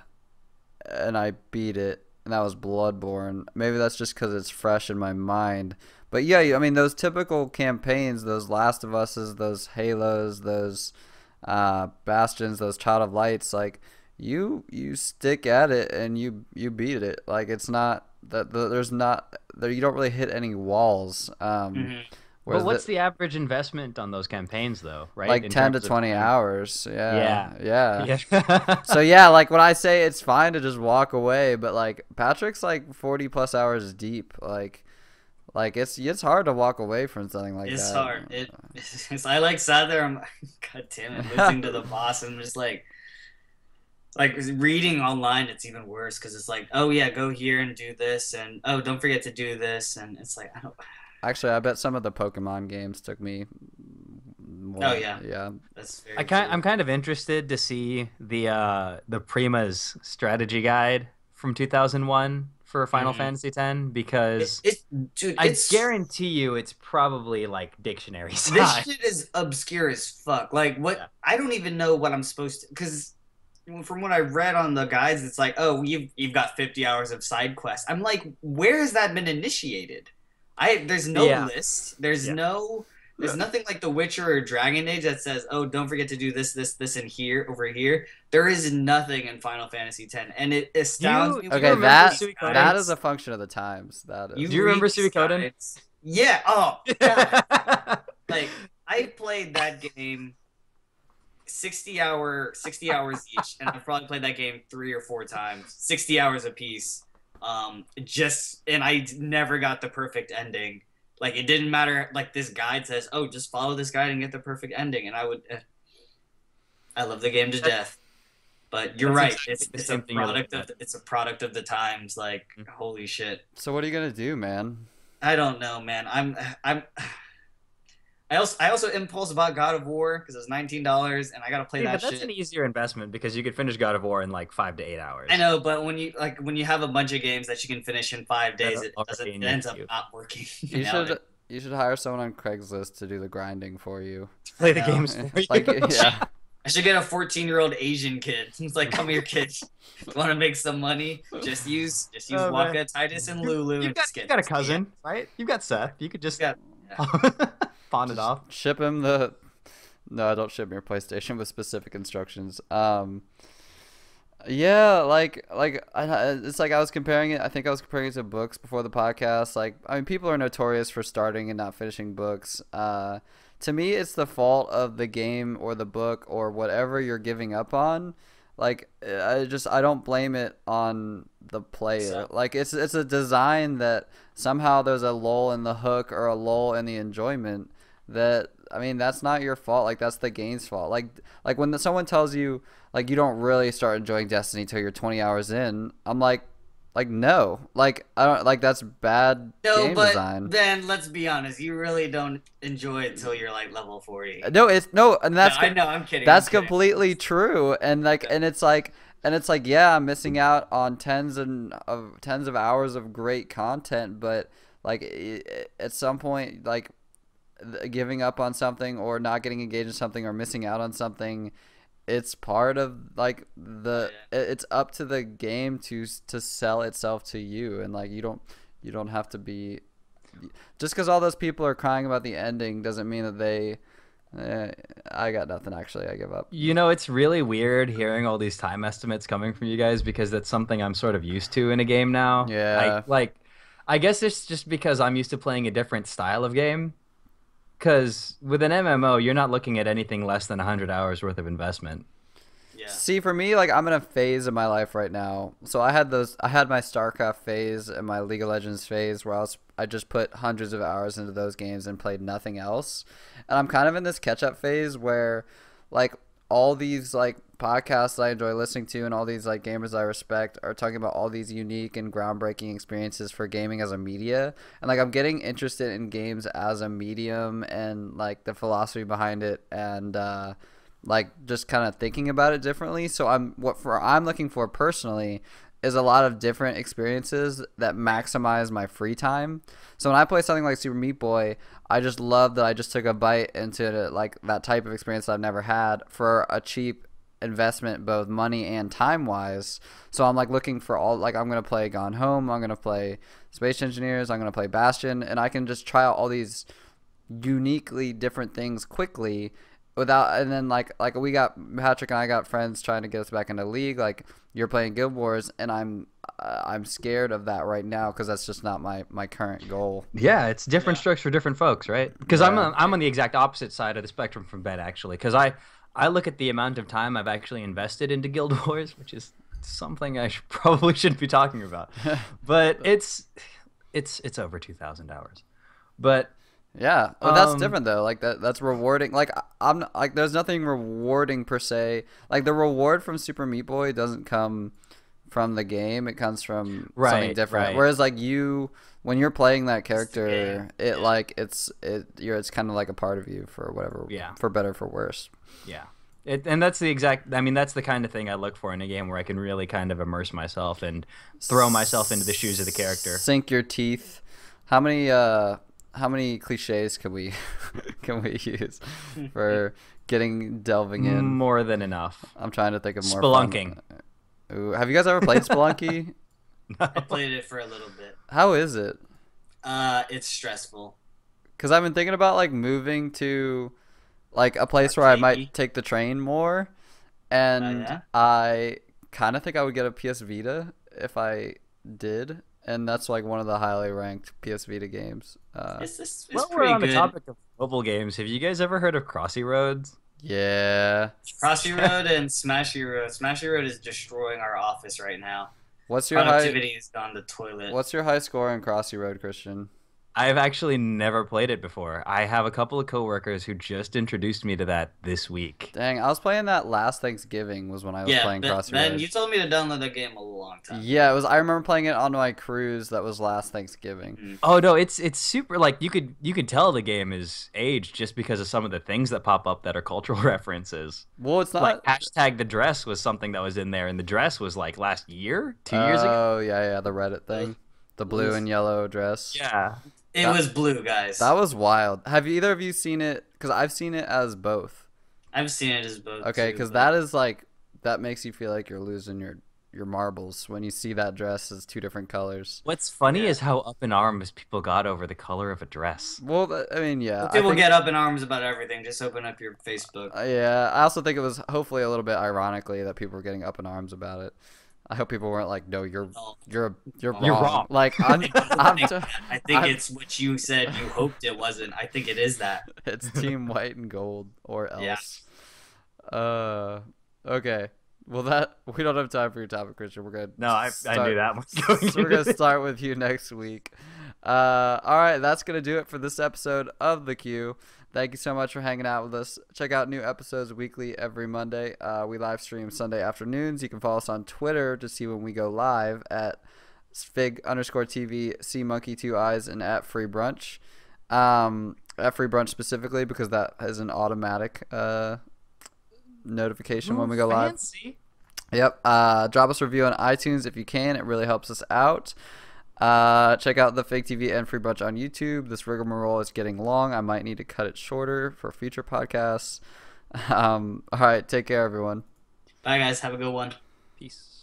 I beat it, and that was Bloodborne. Maybe that's just because it's fresh in my mind. But yeah, I mean those typical campaigns, those Last of Us's, those Halos, those Bastions, those Child of Lights, like you stick at it and you beat it. Like it's not that there's not there you don't really hit any walls. Well, what's the average investment on those campaigns, though? Right, like in 10 to terms of 20 time? hours. Yeah. Yeah. So yeah, like when I say it's fine to just walk away, but like Patrick's like 40 plus hours deep. Like it's hard to walk away from something like it's that. hard. It's I like sat there. I'm God damn it, listening to the boss and just like reading online. It's even worse because it's like, oh yeah, go here and do this, and oh don't forget to do this, and it's like I don't. Actually, I bet some of the Pokemon games took me more. Oh yeah, Yeah. that's very I'm kind of interested to see the Prima's strategy guide from 2001 for Final Fantasy X because dude, I guarantee you it's probably like dictionary this size. shit is obscure as fuck. Like what? Yeah. I don't even know what I'm supposed to because. From what I read on the guides, it's like, oh, you've got 50 hours of side quests. I'm like, where has that been initiated? There's no list. There's nothing like The Witcher or Dragon Age that says, oh, don't forget to do this, and here, over here. There is nothing in Final Fantasy X, and it astounds me. Okay, that is a function of the times. That is. Do you remember Suikoden? Yeah. Oh, God. Like I played that game 60 hours each, and I've probably played that game 3 or 4 times, 60 hours a piece. And I never got the perfect ending. Like it didn't matter. Like this guide says, oh, just follow this guide and get the perfect ending, and I love the game to death. But you're right. It's a product of the times. Like holy shit. So what are you gonna do, man? I don't know, man. I also impulse bought God of War because it was $19 and I gotta play that but shit. that's an easier investment because you could finish God of War in like 5 to 8 hours. I know, but when you have a bunch of games that you can finish in 5 days, it ends up not working. You should hire someone on Craigslist to do the grinding for you. To play the games for you. Like yeah. I should get a 14-year-old Asian kid. He's like, come here, kid. Want to make some money? Just use Waka, Titus, and Lulu. You've got a cousin, right? You've got Seth. You could just pawn it off. Ship him No, don't ship me your PlayStation with specific instructions. Yeah, it's like I was comparing it. I think I was comparing it to books before the podcast. Like, I mean, people are notorious for starting and not finishing books. To me, it's the fault of the game or the book or whatever you're giving up on. Like, I don't blame it on the player. Like, it's a design that somehow there's a lull in the hook or a lull in the enjoyment. That, I mean, that's not your fault. Like, that's the game's fault. Like when someone tells you, like, you don't really start enjoying Destiny till you're 20 hours in, I'm like no, like I don't, like that's bad game design. Then let's be honest, you really don't enjoy it till you're like level 40. No, and that's I know, I'm kidding. That's completely true, and it's like yeah, I'm missing out on tens of hours of great content, but like at some point, like giving up on something or not getting engaged in something or missing out on something it's part of like Oh, yeah. it's up to the game to sell itself to you, and like you don't have to be just because all those people are crying about the ending doesn't mean that they I got nothing actually. I give up. You know, it's really weird hearing all these time estimates coming from you guys because that's something I'm sort of used to in a game now. Yeah. I guess it's just because I'm used to playing a different style of game. Because with an MMO, you're not looking at anything less than 100 hours worth of investment. Yeah. See, for me, like I'm in a phase of my life right now. So I had my StarCraft phase and my League of Legends phase where I just put hundreds of hours into those games and played nothing else. And I'm kind of in this catch-up phase where like all these like podcasts I enjoy listening to and all these like gamers I respect are talking about all these unique and groundbreaking experiences for gaming as a media. And like I'm getting interested in games as a medium and like the philosophy behind it and like just kind of thinking about it differently. So I'm looking for personally is a lot of different experiences that maximize my free time. So when I play something like Super Meat Boy, I just love that I just took a bite into like that type of experience that I've never had for a cheap investment, both money and time wise. So I'm like looking for all, like I'm gonna play Gone Home, I'm gonna play Space Engineers, I'm gonna play Bastion, and I can just try out all these uniquely different things quickly without, and then like we got Patrick and I got friends trying to get us back into League. Like you're playing Guild Wars, and I'm scared of that right now because that's just not my current goal. Yeah, it's different strokes for different folks, right? Because Yeah. I'm on the exact opposite side of the spectrum from Ben, actually. Because I look at the amount of time I've actually invested into Guild Wars, which is something I probably shouldn't be talking about. But it's over 2,000 hours. But Yeah, well, that's different though. Like that's rewarding. Like I'm like there's nothing rewarding per se. Like the reward from Super Meat Boy doesn't come from the game. It comes from something Right, different. right. Whereas like you, when you're playing that character, game. it Yeah. like it's kind of like a part of you for whatever. Yeah. For better or for worse. yeah. And that's the exact, I mean, that's the kind of thing I look for in a game where I can really kind of immerse myself and throw myself into the shoes of the character. Sink your teeth. How many cliches can we use for delving in? More than enough. I'm trying to think of more. Spelunking. Ooh, have you guys ever played Spelunky? I played it for a little bit. How is it? It's stressful. Because I've been thinking about like moving to like a place where I might take the train more, and yeah? I kind of think I would get a PS Vita if I did, and that's like one of the highly ranked PS Vita games. It's Well, we're pretty on good. the topic of mobile games. Have you guys ever heard of Crossy Roads? Yeah. Crossy Road and Smashy Road. Smashy Road is destroying our office right now. What's your Productivity has gone to the toilet. What's your high score in Crossy Road, Christian? I've actually never played it before. I have a couple of coworkers who just introduced me to that this week. Dang, I was playing that last Thanksgiving was when I was playing Crossy Ben, Road. you told me to download that game a long time. Yeah, it was. I remember playing it on my cruise. That was last Thanksgiving. Oh no, it's super, like you could tell the game is aged just because of some of the things that pop up that are cultural references. Well, it's not. Like hashtag the dress was something that was in there, and the dress was like last year, 2 years ago. Oh yeah, the Reddit thing, the blue and yellow dress. Yeah. It was blue, guys. That was wild. Have either of you seen it? Because I've seen it as both. I've seen it as both. Okay, too, because but- that is like that makes you feel like you're losing your marbles when you see that dress as two different colors. What's funny Yeah. is how up in arms people got over the color of a dress. Well, I mean, yeah. People I think, get up in arms about everything. Just open up your Facebook. yeah, I also think it was hopefully a little bit ironically that people were getting up in arms about it. I hope people weren't like, no, you're wrong. You're wrong. Like I think I'm- it's what you said. You hoped it wasn't. I think it is that. it's team white and gold or Yeah. else. Okay. Well, we don't have time for your topic, Christian. We're gonna No, I knew that was going So we're gonna start with you next week. All right, that's gonna do it for this episode of The Queue. Thank you so much for hanging out with us. Check out new episodes weekly every Monday. We live stream Sunday afternoons. You can follow us on Twitter to see when we go live at @fig_TV, cmonkey2eyes, and @freebrunch. At freebrunch specifically because that is an automatic notification when we go live. Fancy. Yep. Drop us a review on iTunes if you can. It really helps us out. Check out the Fig TV and Free Brunch on YouTube. This rigmarole is getting long. I might need to cut it shorter for future podcasts. All right, take care, everyone. Bye, guys. Have a good one. Peace.